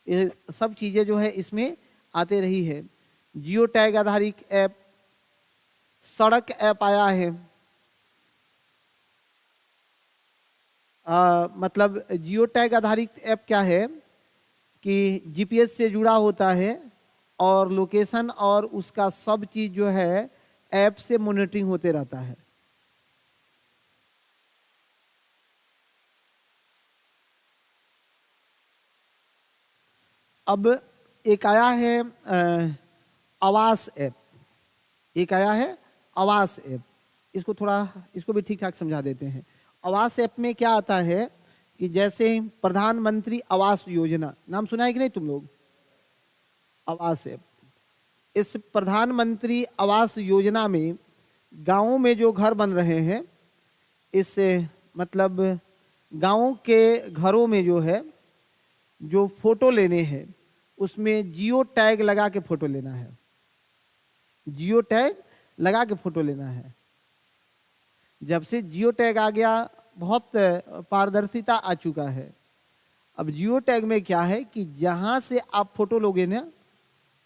S1: ये सब चीजें जो है इसमें आते रही है। जियो टैग आधारित ऐप, सड़क ऐप आया है। मतलब जियो टैग आधारित ऐप क्या है कि जीपीएस से जुड़ा होता है और लोकेशन और उसका सब चीज जो है ऐप से मॉनिटरिंग होते रहता है। अब एक आया है आवास ऐप, एक आया है आवास ऐप। इसको भी ठीक ठाक समझा देते हैं। आवास ऐप में क्या आता है कि जैसे प्रधानमंत्री आवास योजना, नाम सुना है कि नहीं तुम लोग। आवास ऐप, इस प्रधानमंत्री आवास योजना में गांवों में जो घर बन रहे हैं, इस मतलब गांवों के घरों में जो है जो फोटो लेने हैं उसमें जियो टैग लगा के फोटो लेना है। जियो टैग लगा के फोटो लेना है। जब से जियो टैग आ गया बहुत पारदर्शिता आ चुका है। अब जियो टैग में क्या है कि जहां से आप फोटो लोगे ना,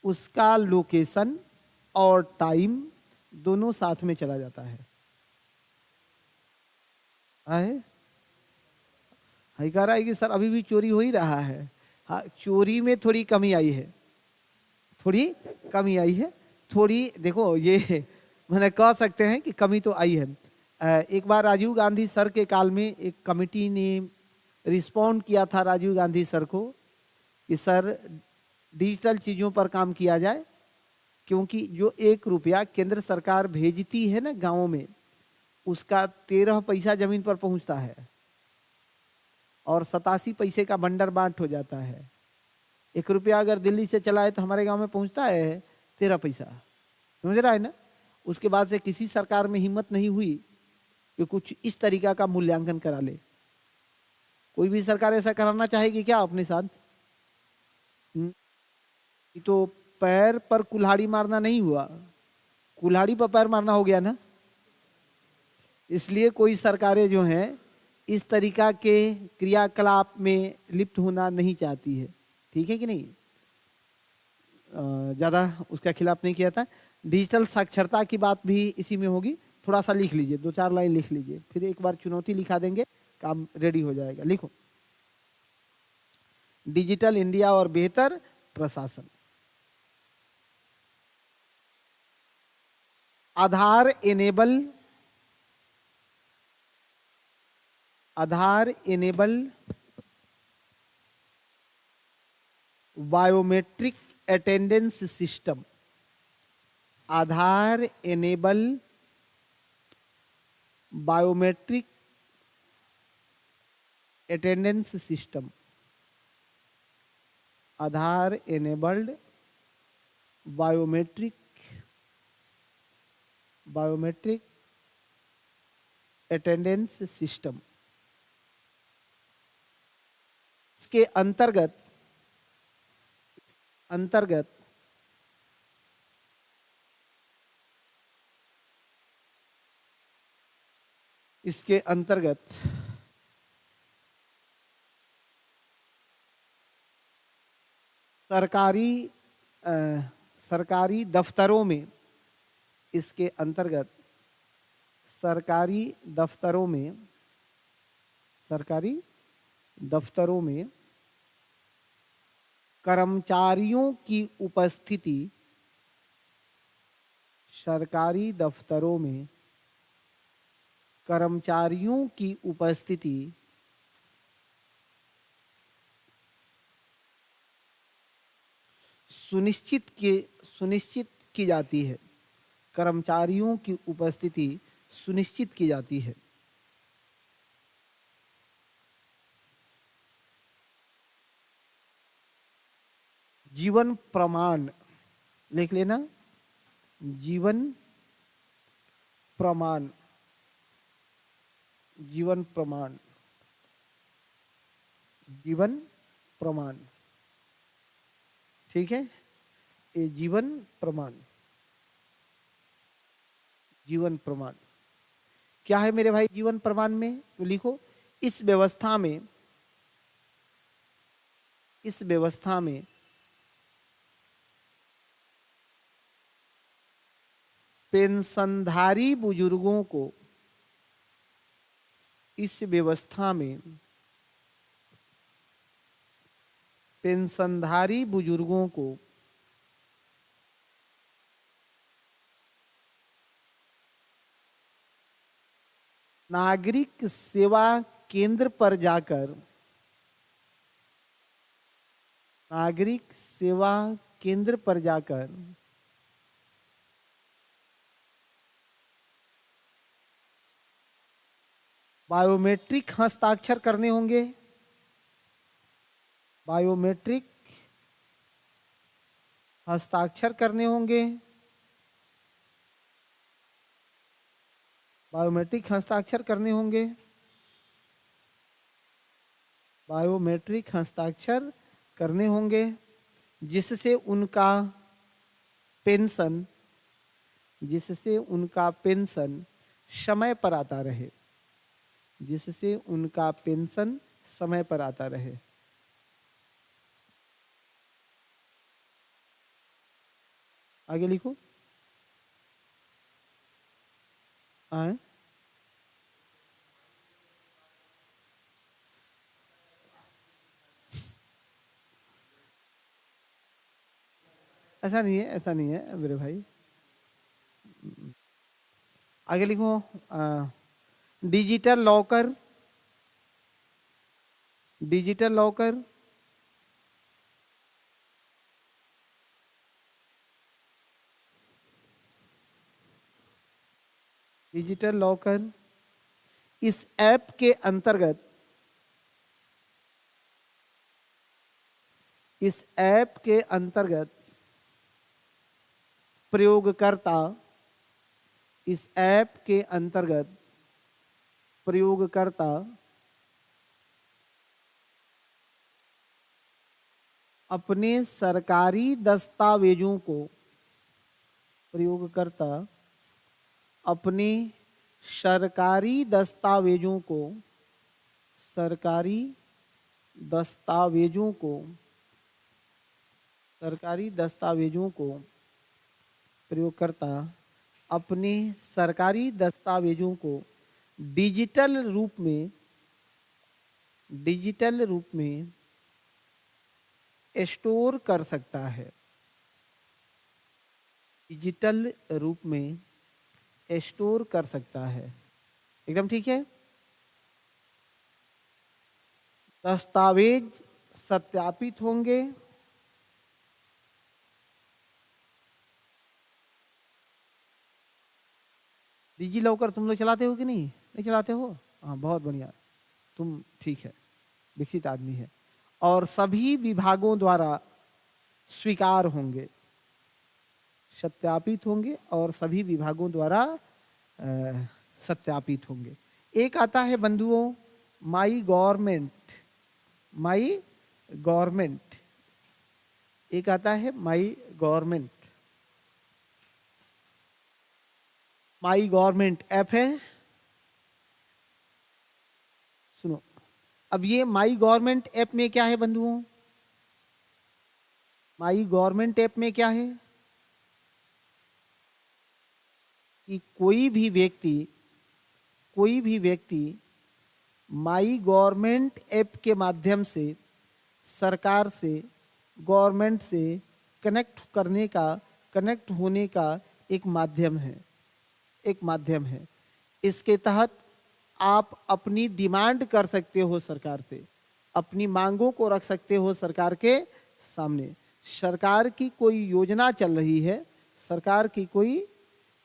S1: उसका लोकेशन और टाइम दोनों साथ में चला जाता है। कह रहा है कि सर अभी भी चोरी हो ही रहा है। हाँ, चोरी में थोड़ी कमी आई है, थोड़ी कमी आई है। थोड़ी देखो, ये मैंने कह सकते हैं कि कमी तो आई है। एक बार राजीव गांधी सर के काल में एक कमिटी ने रिस्पॉन्ड किया था राजीव गांधी सर को कि सर डिजिटल चीज़ों पर काम किया जाए, क्योंकि जो 1 रुपया केंद्र सरकार भेजती है ना गाँवों में, उसका 13 पैसा जमीन पर पहुंचता है और 87 पैसे का बंडर बांट हो जाता है। 1 रुपया अगर दिल्ली से चला है तो हमारे गांव में पहुंचता है 13 पैसा। समझ रहा है ना। उसके बाद से किसी सरकार में हिम्मत नहीं हुई कि कुछ इस तरीका का मूल्यांकन करा ले। कोई भी सरकार ऐसा कराना चाहेगी क्या अपने साथ? तो पैर पर कुल्हाड़ी मारना नहीं हुआ, कुल्हाड़ी पर पैर मारना हो गया ना। इसलिए कोई सरकारें जो हैं इस तरीका के क्रियाकलाप में लिप्त होना नहीं चाहती है, ठीक है कि नहीं। ज़्यादा उसका खिलाफ नहीं किया था। डिजिटल साक्षरता की बात भी इसी में होगी, थोड़ा सा लिख लीजिए, 2-4 लाइन लिख लीजिए, फिर एक बार चुनौती लिखा देंगे, काम रेडी हो जाएगा। लिखो, डिजिटल इंडिया और बेहतर प्रशासन। आधार एनेबल बायोमेट्रिक अटेंडेंस सिस्टम। आधार एनेबल बायोमेट्रिक अटेंडेंस सिस्टम। आधार एनेबल्ड बायोमेट्रिक अटेंडेंस सिस्टम। इसके अंतर्गत सरकारी दफ्तरों में, इसके अंतर्गत सरकारी दफ्तरों में कर्मचारियों की उपस्थिति, सरकारी दफ्तरों में कर्मचारियों की उपस्थिति सुनिश्चित की जाती है। कर्मचारियों की उपस्थिति सुनिश्चित की जाती है। जीवन प्रमाण लिख लेना, जीवन प्रमाण, जीवन प्रमाण, जीवन प्रमाण, ठीक है। ये जीवन प्रमाण, जीवन प्रमाण क्या है मेरे भाई जीवन प्रमाण में? तो लिखो, इस व्यवस्था में पेंशनधारी बुजुर्गों को, इस व्यवस्था में पेंशनधारी बुजुर्गों को नागरिक सेवा केंद्र पर जाकर, नागरिक सेवा केंद्र पर जाकर बायोमेट्रिक हस्ताक्षर करने होंगे। बायोमेट्रिक हस्ताक्षर करने होंगे। बायोमेट्रिक हस्ताक्षर करने होंगे। बायोमेट्रिक हस्ताक्षर करने होंगे जिससे उनका पेंशन, जिससे उनका पेंशन समय पर आता रहे, जिससे उनका पेंशन समय पर आता रहे। आगे लिखो। आए ऐसा नहीं है, ऐसा नहीं है मेरे भाई। आगे लिखो, digital locker, digital locker, digital locker इस ऐप के अंतर्गत, इस ऐप के अंतर्गत प्रयोगकर्ता, इस ऐप के अंतर्गत प्रयोगकर्ता अपने सरकारी दस्तावेजों को, प्रयोगकर्ता अपने सरकारी दस्तावेजों को, सरकारी दस्तावेजों को, सरकारी दस्तावेजों को, प्रयोगकर्ता अपने सरकारी दस्तावेजों को डिजिटल रूप में, डिजिटल रूप में स्टोर कर सकता है, डिजिटल रूप में स्टोर कर सकता है। एकदम ठीक है। दस्तावेज सत्यापित होंगे, डिजी लॉकर तुम लोग चलाते हो कि नहीं? नहीं चलाते हो? हाँ, बहुत बढ़िया, तुम ठीक है, विकसित आदमी है। और सभी विभागों द्वारा स्वीकार होंगे, सत्यापित होंगे और सभी विभागों द्वारा सत्यापित होंगे। एक आता है बंधुओं माई गवर्नमेंट, माई गवर्नमेंट, एक आता है my government, my government app है। सुनो, अब ये माई गवर्नमेंट ऐप में क्या है बंधुओं? माई गवर्नमेंट ऐप में क्या है कि कोई भी व्यक्ति माई गवर्नमेंट ऐप के माध्यम से सरकार से, गवर्नमेंट से कनेक्ट करने का, कनेक्ट होने का एक माध्यम है, एक माध्यम है। इसके तहत आप अपनी डिमांड कर सकते हो सरकार से, अपनी मांगों को रख सकते हो सरकार के सामने। सरकार की कोई योजना चल रही है, सरकार की कोई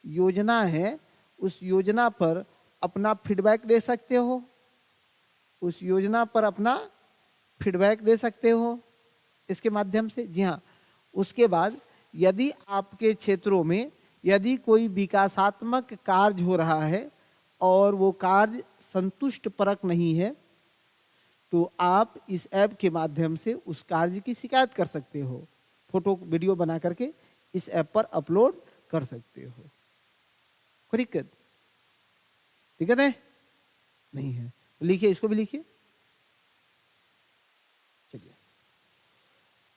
S1: योजना है, उस योजना पर अपना फीडबैक दे सकते हो, उस योजना पर अपना फीडबैक दे सकते हो इसके माध्यम से। जी हाँ, उसके बाद यदि आपके क्षेत्रों में यदि कोई विकासात्मक कार्य हो रहा है और वो कार्य संतुष्टपरक नहीं है, तो आप इस ऐप के माध्यम से उस कार्य की शिकायत कर सकते हो, फोटो वीडियो बना करके इस ऐप पर अपलोड कर सकते हो। कोई दिक्कत? दिक्कत है? नहीं है तो लिखिए, इसको भी लिखिए। चलिए,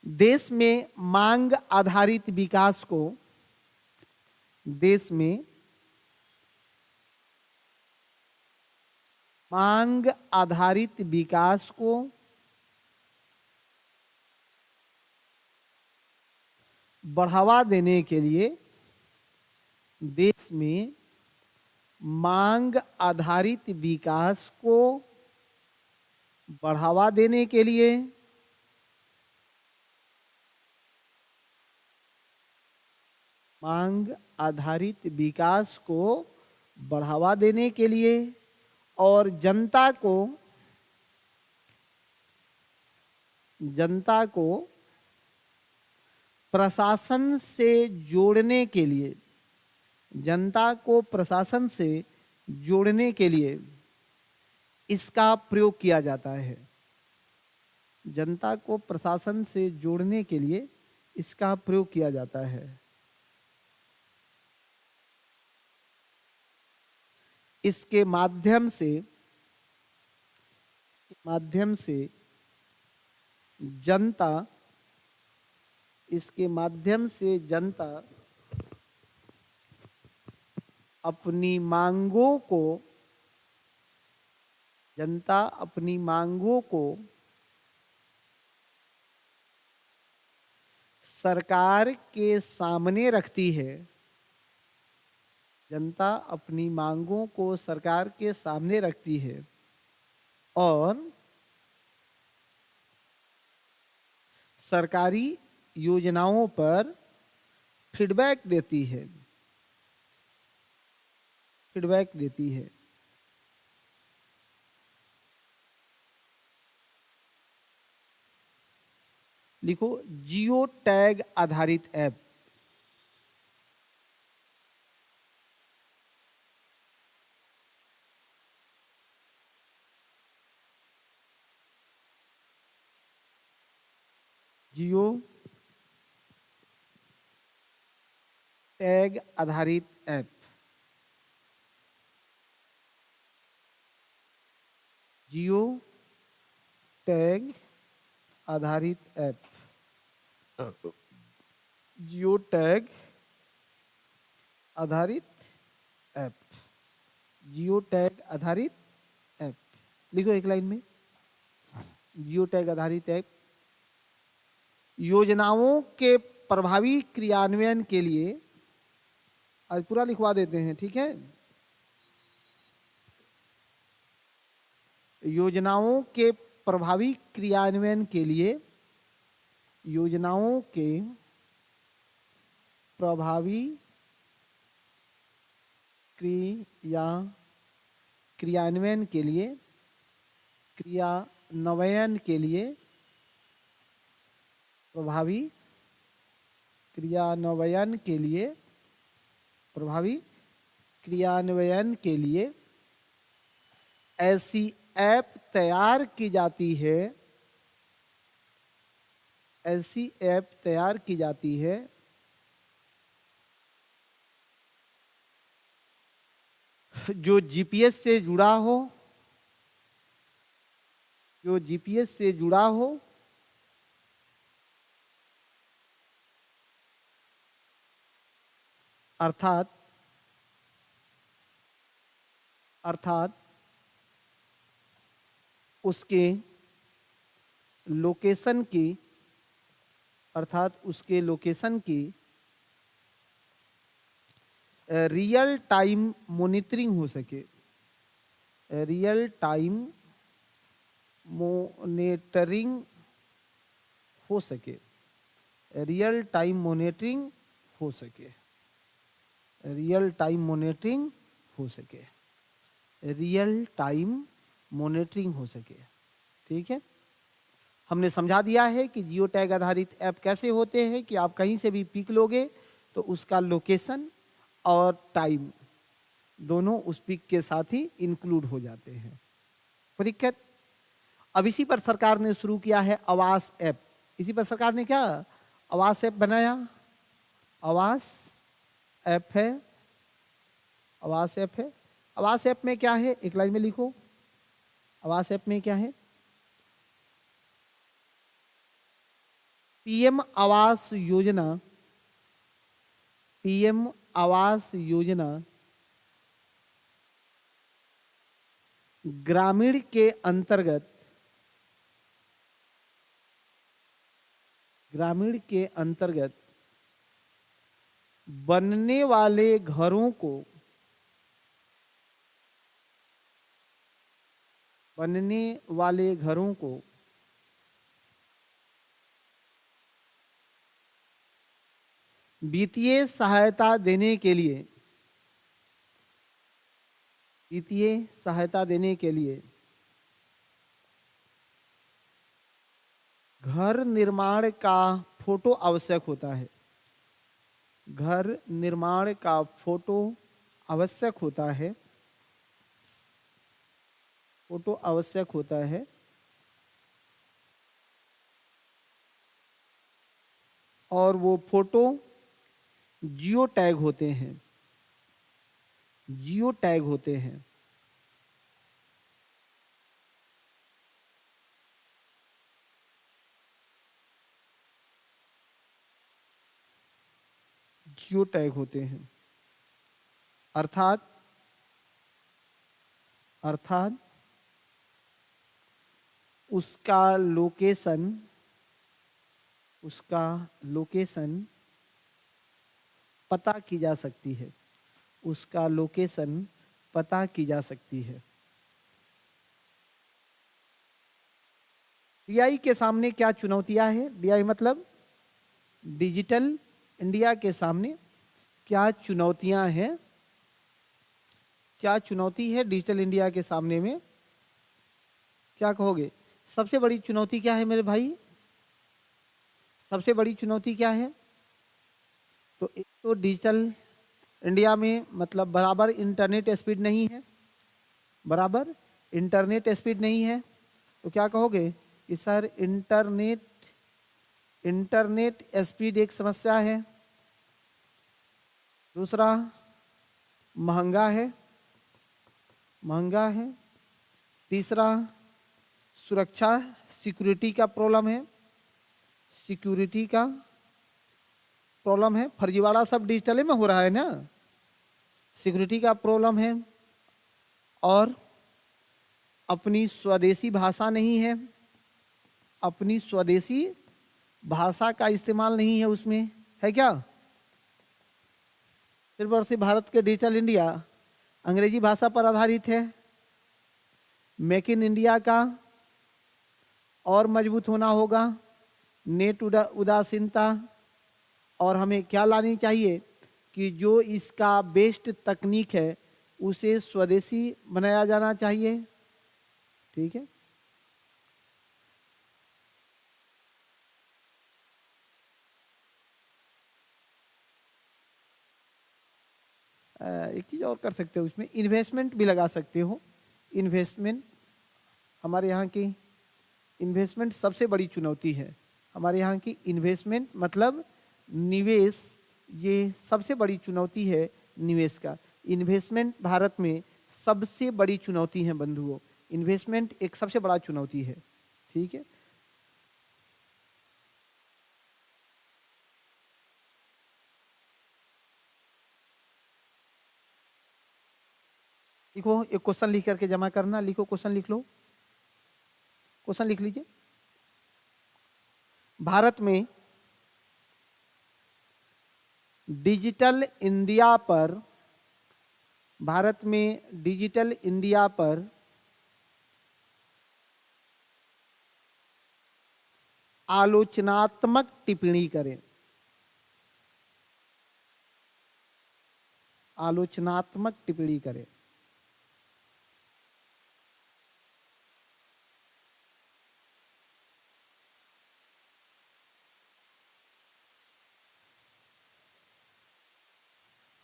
S1: देश में मांग आधारित विकास को, देश में मांग आधारित विकास को बढ़ावा देने के लिए, देश में मांग आधारित विकास को बढ़ावा देने के लिए मांग आधारित विकास को बढ़ावा देने के लिए और जनता को प्रशासन से जोड़ने के लिए, जनता को प्रशासन से जोड़ने के लिए इसका प्रयोग किया जाता है। जनता को प्रशासन से जोड़ने के लिए इसका प्रयोग किया जाता है। इसके माध्यम से जनता, इसके माध्यम से जनता अपनी मांगों को, जनता अपनी मांगों को सरकार के सामने रखती है, जनता अपनी मांगों को सरकार के सामने रखती है और सरकारी योजनाओं पर फीडबैक देती है, फीडबैक देती है। लिखो, जियो टैग आधारित ऐप। जियो टैग आधारित ऐप। जियो टैग आधारित ऐप। जियो टैग आधारित ऐप। जियो टैग आधारित ऐप लिखो एक लाइन में। जियो टैग आधारित ऐप योजनाओं के प्रभावी क्रियान्वयन के लिए, आज पूरा लिखवा देते हैं, ठीक है। योजनाओं के प्रभावी क्रियान्वयन के लिए, योजनाओं के प्रभावी क्रियान्वयन के लिए, क्रियान्वयन के लिए, प्रभावी क्रियान्वयन के लिए, प्रभावी क्रियान्वयन के लिए ऐसी ऐप तैयार की जाती है, ऐसी ऐप तैयार की जाती है जो जीपीएस से जुड़ा हो, जो जीपीएस से जुड़ा हो, अर्थात उसके लोकेशन की, अर्थात उसके लोकेशन की रियल टाइम मॉनिटरिंग हो सके, रियल टाइम मॉनिटरिंग हो सके, रियल टाइम मॉनिटरिंग हो सके, रियल टाइम मॉनिटरिंग हो सके, रियल टाइम मॉनिटरिंग हो सके। ठीक है, हमने समझा दिया है कि जियो टैग आधारित ऐप कैसे होते हैं कि आप कहीं से भी पिक लोगे तो उसका लोकेशन और टाइम दोनों उस पिक के साथ ही इंक्लूड हो जाते हैं। कोई दिक्कत? अब इसी पर सरकार ने शुरू किया है आवास ऐप। इसी पर सरकार ने क्या आवास ऐप बनाया, आवास ऐप है, आवास ऐप है। आवास ऐप में क्या है, एक लाइन में लिखो। आवास ऐप में क्या है? पीएम आवास योजना, पीएम आवास योजना ग्रामीण के अंतर्गत, ग्रामीण के अंतर्गत बनने वाले घरों को, बनने वाले घरों को वित्तीय सहायता देने के लिए, वित्तीय सहायता देने के लिए घर निर्माण का फोटो आवश्यक होता है, घर निर्माण का फोटो आवश्यक होता है, फोटो आवश्यक होता है। और वो फोटो जियो टैग होते हैं, जियो टैग होते हैं। जियो टैग होते हैं अर्थात उसका लोकेशन, उसका लोकेशन पता की जा सकती है, उसका लोकेशन पता की जा सकती है। डीआई के सामने क्या चुनौतियां हैं? डीआई मतलब डिजिटल इंडिया के सामने क्या चुनौतियां हैं? क्या चुनौती है डिजिटल इंडिया के सामने में? क्या कहोगे? सबसे बड़ी चुनौती क्या है मेरे भाई? सबसे बड़ी चुनौती क्या है? तो एक तो डिजिटल इंडिया में मतलब बराबर इंटरनेट स्पीड नहीं है, बराबर इंटरनेट स्पीड नहीं है। तो क्या कहोगे कि सर इंटरनेट इंटरनेट स्पीड एक समस्या है, दूसरा महंगा है, तीसरा सुरक्षा सिक्योरिटी का प्रॉब्लम है, फर्जीवाड़ा सब डिजिटल में हो रहा है ना, सिक्योरिटी का प्रॉब्लम है, और अपनी स्वदेशी भाषा नहीं है, अपनी स्वदेशी भाषा का इस्तेमाल नहीं है उसमें, है क्या? सिर्फ और सिर्फ भारत के डिजिटल इंडिया अंग्रेजी भाषा पर आधारित है। मेक इन इंडिया का और मजबूत होना होगा, नेट उदासीनता, और हमें क्या लानी चाहिए कि जो इसका बेस्ट तकनीक है उसे स्वदेशी बनाया जाना चाहिए। ठीक है, एक चीज और कर सकते हो, उसमें इन्वेस्टमेंट भी लगा सकते हो। इन्वेस्टमेंट हमारे यहाँ की इन्वेस्टमेंट सबसे बड़ी चुनौती है। हमारे यहाँ की इन्वेस्टमेंट मतलब निवेश, ये सबसे बड़ी चुनौती है निवेश का। इन्वेस्टमेंट भारत में सबसे बड़ी चुनौती है बंधुओं, इन्वेस्टमेंट एक सबसे बड़ा चुनौती है। ठीक है, लिखो, एक क्वेश्चन लिख करके जमा करना, लिखो क्वेश्चन, लिख लो, क्वेश्चन लिख लीजिए। भारत में डिजिटल इंडिया पर आलोचनात्मक टिप्पणी करें। आलोचनात्मक टिप्पणी करें।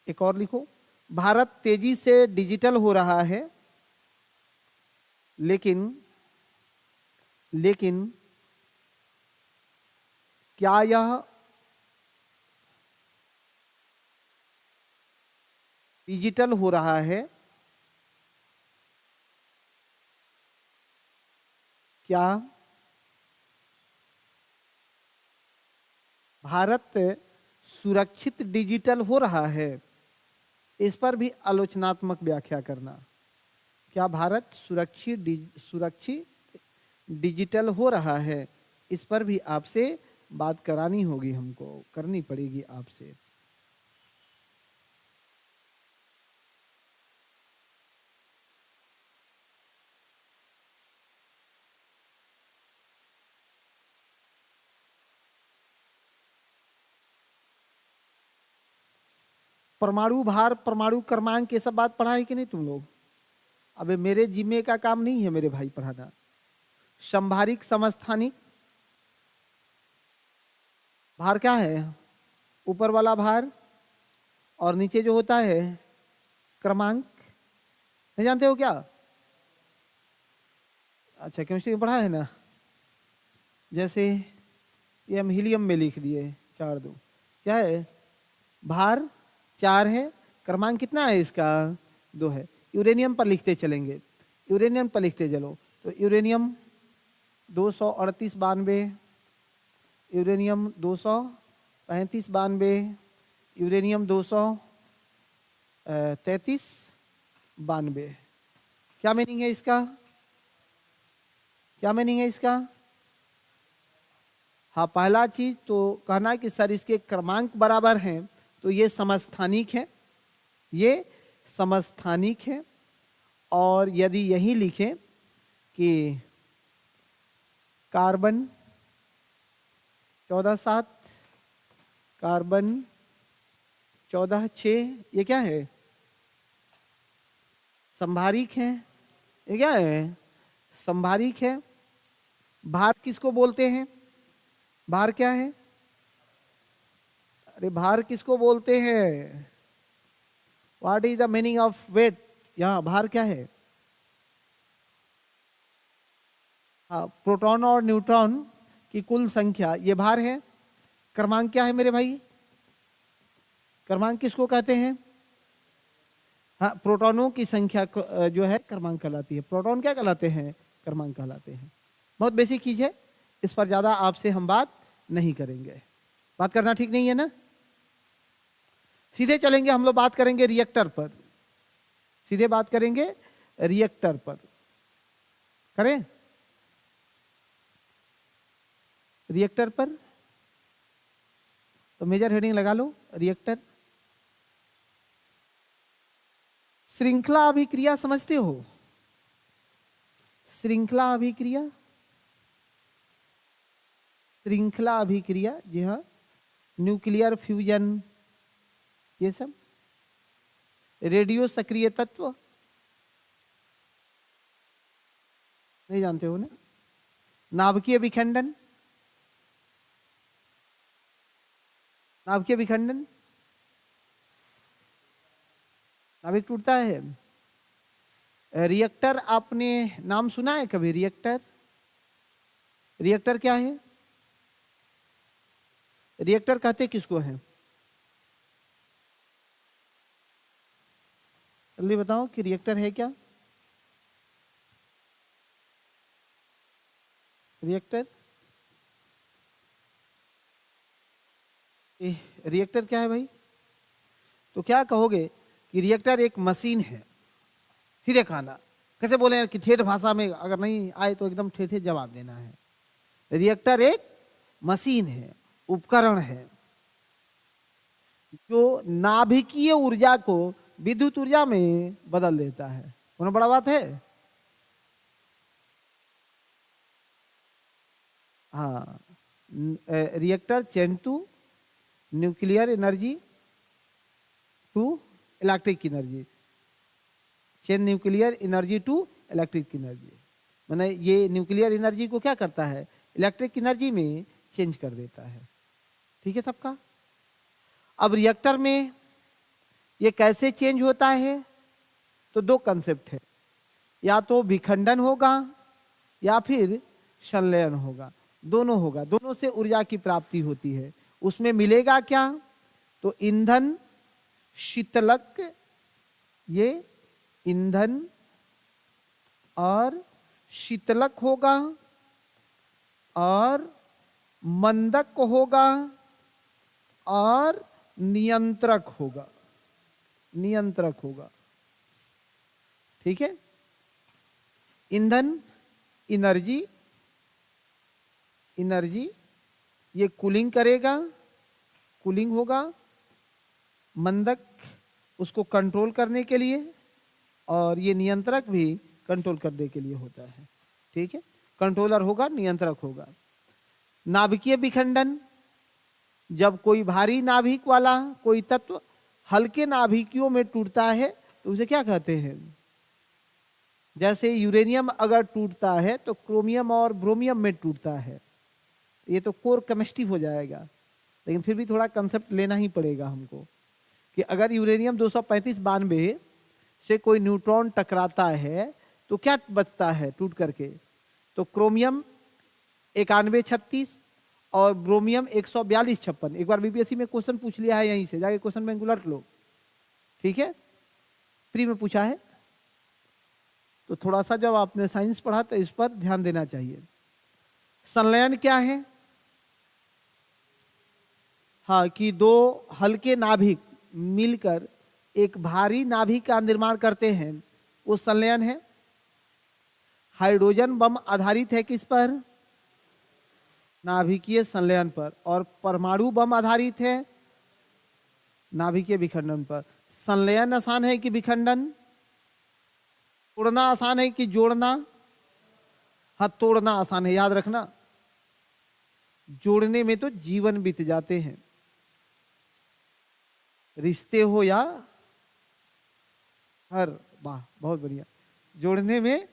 S1: एक और लिखो, भारत तेजी से डिजिटल हो रहा है, लेकिन क्या यह डिजिटल हो रहा है, क्या भारत सुरक्षित डिजिटल हो रहा है? इस पर भी आलोचनात्मक व्याख्या करना। क्या भारत सुरक्षित डिजिटल हो रहा है? इस पर भी आपसे बात करानी होगी, हमको करनी पड़ेगी आपसे। परमाणु भार, परमाणु क्रमांक, ये सब बात पढ़ा है कि नहीं तुम लोग? अबे मेरे जिम्मे का काम नहीं है मेरे भाई पढ़ाना। संभारिक समस्थानिक भार क्या है? ऊपर वाला भार और नीचे जो होता है क्रमांक, नहीं जानते हो क्या? अच्छा, केमिस्ट्री में पढ़ा है ना। जैसे ये हम हीलियम में लिख दिए 4 2, क्या है? भार 4 है, क्रमांक कितना है इसका? 2 है। यूरेनियम पर लिखते चलेंगे, यूरेनियम पर लिखते चलो, तो यूरेनियम 238-92, यूरेनियम 235-92, यूरेनियम 233-92। क्या मीनिंग है इसका? क्या मीनिंग है इसका? हाँ, पहला चीज तो कहना है कि सर इसके क्रमांक बराबर हैं, तो ये समस्थानिक है, ये समस्थानिक है। और यदि यही लिखें कि कार्बन 14-7, कार्बन 14-6, ये क्या है? संभारिक है। ये क्या है? संभारिक है। भार किसको बोलते हैं? भार क्या है? अरे भार किसको बोलते हैं? What is the meaning of weight? यहाँ भार क्या है? हाँ, प्रोटॉन और न्यूट्रॉन की कुल संख्या, ये भार है। क्रमांक क्या है मेरे भाई? क्रमांक किसको कहते हैं? हाँ, प्रोटॉनों की संख्या जो है क्रमांक कहलाती है। प्रोटॉन क्या कहलाते हैं? क्रमांक कहलाते हैं। बहुत बेसिक चीज है, इस पर ज्यादा आपसे हम बात नहीं करेंगे, बात करना ठीक नहीं है ना। सीधे चलेंगे हम लोग, बात करेंगे रिएक्टर पर। सीधे बात करेंगे रिएक्टर पर। करें रिएक्टर पर, तो मेजर हेडिंग लगा लो, रिएक्टर। श्रृंखला अभिक्रिया समझते हो? श्रृंखला अभिक्रिया, श्रृंखला अभिक्रिया, जी हाँ, न्यूक्लियर फ्यूजन, ये सब। रेडियो सक्रिय तत्व नहीं जानते हो ना? नाभिकीय विखंडन, नाभिकीय विखंडन, नाभिक टूटता है। रिएक्टर, आपने नाम सुना है कभी? रिएक्टर, रिएक्टर क्या है? रिएक्टर कहते किसको हैं? जल्दी बताओ कि रिएक्टर है क्या? रिएक्टर, रिएक्टर क्या है भाई? तो क्या कहोगे कि रिएक्टर एक मशीन है। सीधे कहना, कैसे बोले कि ठेठ भाषा में अगर नहीं आए तो एकदम ठेठे जवाब देना है। रिएक्टर एक मशीन है, उपकरण है, जो नाभिकीय ऊर्जा को विद्युत ऊर्जा में बदल देता है। कौन बड़ा बात है? हाँ, reactor change to nuclear energy to electric energy, change nuclear energy to electric energy. माने ये न्यूक्लियर एनर्जी को क्या करता है? इलेक्ट्रिक एनर्जी में चेंज कर देता है। ठीक है सबका? अब रिएक्टर में ये कैसे चेंज होता है? तो दो कंसेप्ट है, या तो विखंडन होगा या फिर संलयन होगा, दोनों होगा। दोनों से ऊर्जा की प्राप्ति होती है। उसमें मिलेगा क्या? तो ईंधन, शीतलक, ये ईंधन और शीतलक होगा, और मंदक होगा, और नियंत्रक होगा, नियंत्रक होगा। ठीक है? ईंधन, एनर्जी, एनर्जी ये कूलिंग करेगा, कूलिंग होगा। मंदक उसको कंट्रोल करने के लिए, और ये नियंत्रक भी कंट्रोल करने के लिए होता है। ठीक है? कंट्रोलर होगा, नियंत्रक होगा। नाभिकीय विखंडन, जब कोई भारी नाभिक वाला कोई तत्व हल्के नाभिकियों में टूटता है तो उसे क्या कहते हैं? जैसे यूरेनियम अगर टूटता है तो क्रोमियम और ब्रोमियम में टूटता है। ये तो कोर केमिस्ट्री हो जाएगा, लेकिन फिर भी थोड़ा कंसेप्ट लेना ही पड़ेगा हमको कि अगर यूरेनियम 235-92 से कोई न्यूट्रॉन टकराता है तो क्या बचता है टूट करके? तो क्रोमियम 9136 और ब्रोमियम 14256। एक बार बीपीएससी में क्वेश्चन पूछ लिया है, यहीं से जाके क्वेश्चन बैंक उलट लो। ठीक है? प्री में पूछा है, तो थोड़ा सा जब आपने साइंस पढ़ा तो इस पर ध्यान देना चाहिए। संलयन क्या है? हाँ, कि दो हल्के नाभिक मिलकर एक भारी नाभिक का निर्माण करते हैं, वो संलयन है। हाइड्रोजन बम आधारित है किस पर? नाभिकीय संलयन पर। और परमाणु बम आधारित है नाभिकीय विखंडन पर। संलयन आसान है कि विखंडन? तोड़ना आसान है कि जोड़ना? हाँ, तोड़ना आसान है, याद रखना। जोड़ने में तो जीवन बीत जाते हैं, रिश्ते हो या हर, वाह बहुत बढ़िया। जोड़ने में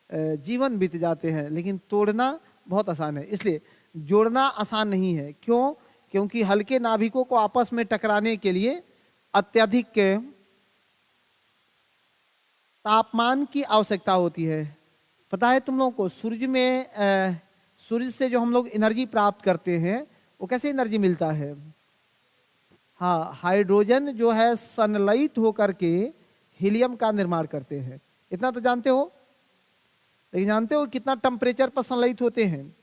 S1: जीवन बीत जाते हैं, लेकिन तोड़ना बहुत आसान है। इसलिए जोड़ना आसान नहीं है। क्यों? क्योंकि हल्के नाभिकों को आपस में टकराने के लिए अत्यधिक तापमान की आवश्यकता होती है। पता है तुम लोगों को, सूर्य से जो हम लोग एनर्जी प्राप्त करते हैं वो कैसे एनर्जी मिलता है? हाँ, हाइड्रोजन जो है सनलाइट होकर के हीलियम का निर्माण करते हैं, इतना तो जानते हो। लेकिन जानते हो कितना टेम्परेचर पर सनलाइट होते हैं?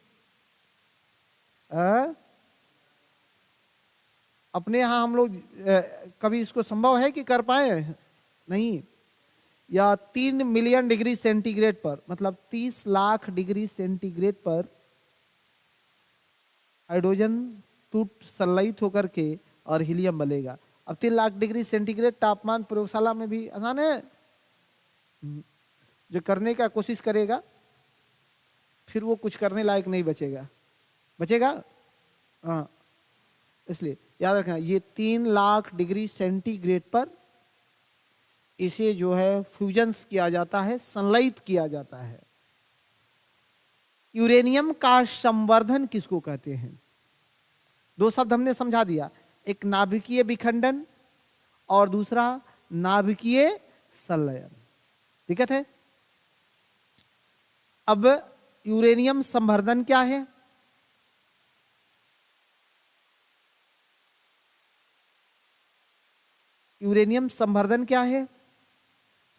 S1: अपने यहाँ हम लोग कभी इसको संभव है कि कर पाए? नहीं। या 3 मिलियन डिग्री सेंटीग्रेड पर, मतलब 30 लाख डिग्री सेंटीग्रेड पर हाइड्रोजन टूट सनलाइट होकर के और हीलियम बनेगा। अब 3 लाख डिग्री सेंटीग्रेड तापमान प्रयोगशाला में भी आसान है। जो करने का कोशिश करेगा फिर वो कुछ करने लायक नहीं बचेगा। बचेगा? हाँ, इसलिए याद रखना, ये 3 लाख डिग्री सेंटीग्रेड पर इसे जो है फ्यूजन्स किया जाता है, सनलाइट किया जाता है। यूरेनियम का संवर्धन किसको कहते हैं? 2 शब्द हमने समझा दिया, एक नाभिकीय विखंडन और दूसरा नाभिकीय संलयन। दिक्कत है? अब यूरेनियम संवर्धन क्या है? यूरेनियम संवर्धन क्या है?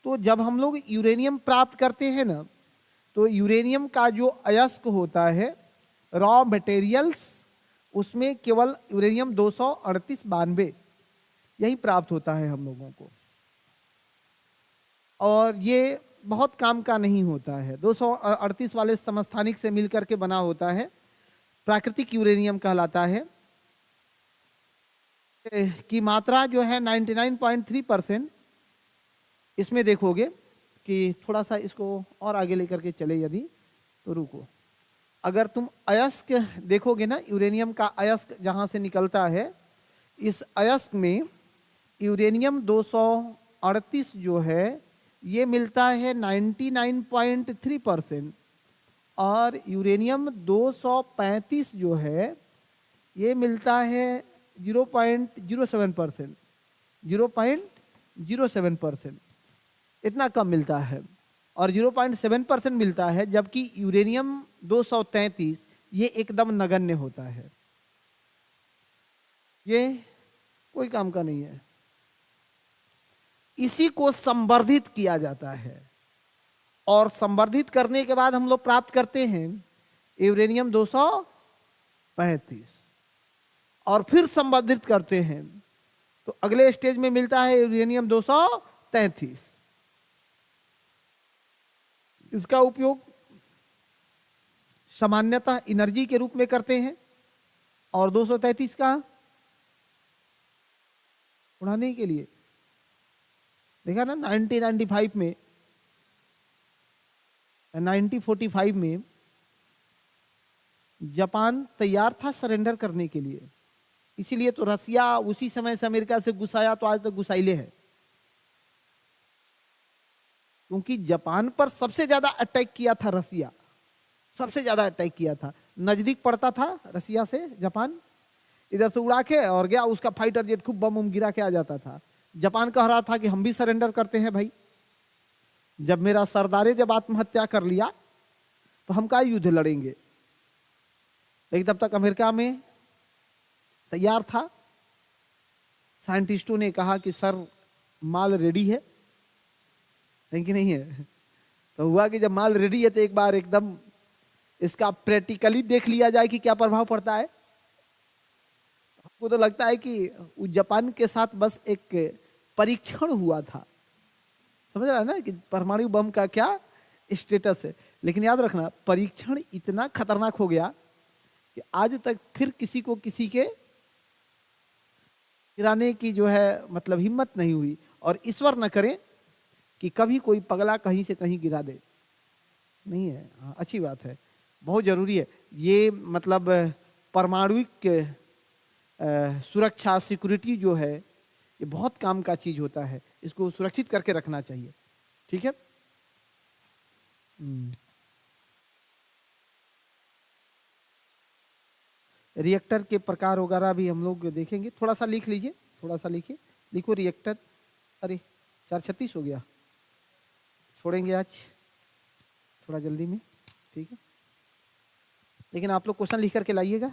S1: तो जब हम लोग यूरेनियम प्राप्त करते हैं ना, तो यूरेनियम का जो अयस्क होता है, रॉ मटेरियल्स, उसमें केवल यूरेनियम 238-92 यही प्राप्त होता है हम लोगों को। और ये बहुत काम का नहीं होता है। 238 वाले समस्थानिक से मिलकर के बना होता है, प्राकृतिक यूरेनियम कहलाता है, की मात्रा जो है 99.3%। इसमें देखोगे कि थोड़ा सा इसको और आगे लेकर के चले यदि, तो रुको, अगर तुम अयस्क देखोगे ना, यूरेनियम का अयस्क जहां से निकलता है, इस अयस्क में यूरेनियम 238 जो है ये मिलता है 99.3%, और यूरेनियम 235 जो है ये मिलता है 0.07%। 0.07%, इतना कम मिलता है, और 0.7% मिलता है, जबकि यूरेनियम 233 ये एकदम नगण्य होता है। ये कोई काम का नहीं है। इसी को संवर्धित किया जाता है, और संवर्धित करने के बाद हम लोग प्राप्त करते हैं यूरेनियम 235, और फिर संवर्धित करते हैं तो अगले स्टेज में मिलता है यूरेनियम 233। इसका उपयोग सामान्यतः एनर्जी के रूप में करते हैं, और 233 का उड़ाने के लिए। देखा ना 1995 में, 1945 में जापान तैयार था सरेंडर करने के लिए, इसीलिए तो रसिया उसी समय से अमेरिका से गुस्साया, तो आज तक गुस्साइले है, क्योंकि जापान पर सबसे ज्यादा अटैक किया था रसिया, सबसे ज्यादा अटैक किया था। नजदीक पड़ता था रसिया से जापान, इधर से उड़ा के और गया, उसका फाइटर जेट खूब बम गिरा के आ जाता था। जापान कह रहा था कि हम भी सरेंडर करते हैं भाई, जब मेरा सरदारे जब आत्महत्या कर लिया तो हम का युद्ध लड़ेंगे। लेकिन तब तक अमेरिका में तैयार था, साइंटिस्टों ने कहा कि सर माल रेडी है, लेकिन नहीं है। तो हुआ कि जब माल रेडी है तो एक बार एकदम इसका प्रैक्टिकली देख लिया जाए कि क्या प्रभाव पड़ता है। हमको तो लगता है कि जापान के साथ बस एक परीक्षण हुआ था, समझ रहा है ना कि परमाणु बम का क्या स्टेटस है। लेकिन याद रखना, परीक्षण इतना खतरनाक हो गया कि आज तक फिर किसी को किसी के गिराने की जो है मतलब हिम्मत नहीं हुई, और ईश्वर न करे कि कभी कोई पगला कहीं से कहीं गिरा दे। नहीं है, हाँ, अच्छी बात है, बहुत जरूरी है ये, मतलब परमाणुविक सुरक्षा, सिक्योरिटी जो है ये बहुत काम का चीज होता है, इसको सुरक्षित करके रखना चाहिए। ठीक है। रिएक्टर के प्रकार वगैरह भी हम लोग देखेंगे। थोड़ा सा लिख लीजिए, थोड़ा सा लिखिए, लिखो रिएक्टर। अरे 4:36 हो गया, छोड़ेंगे आज थोड़ा जल्दी में, ठीक है। लेकिन आप लोग क्वेश्चन लिख करके लाइएगा।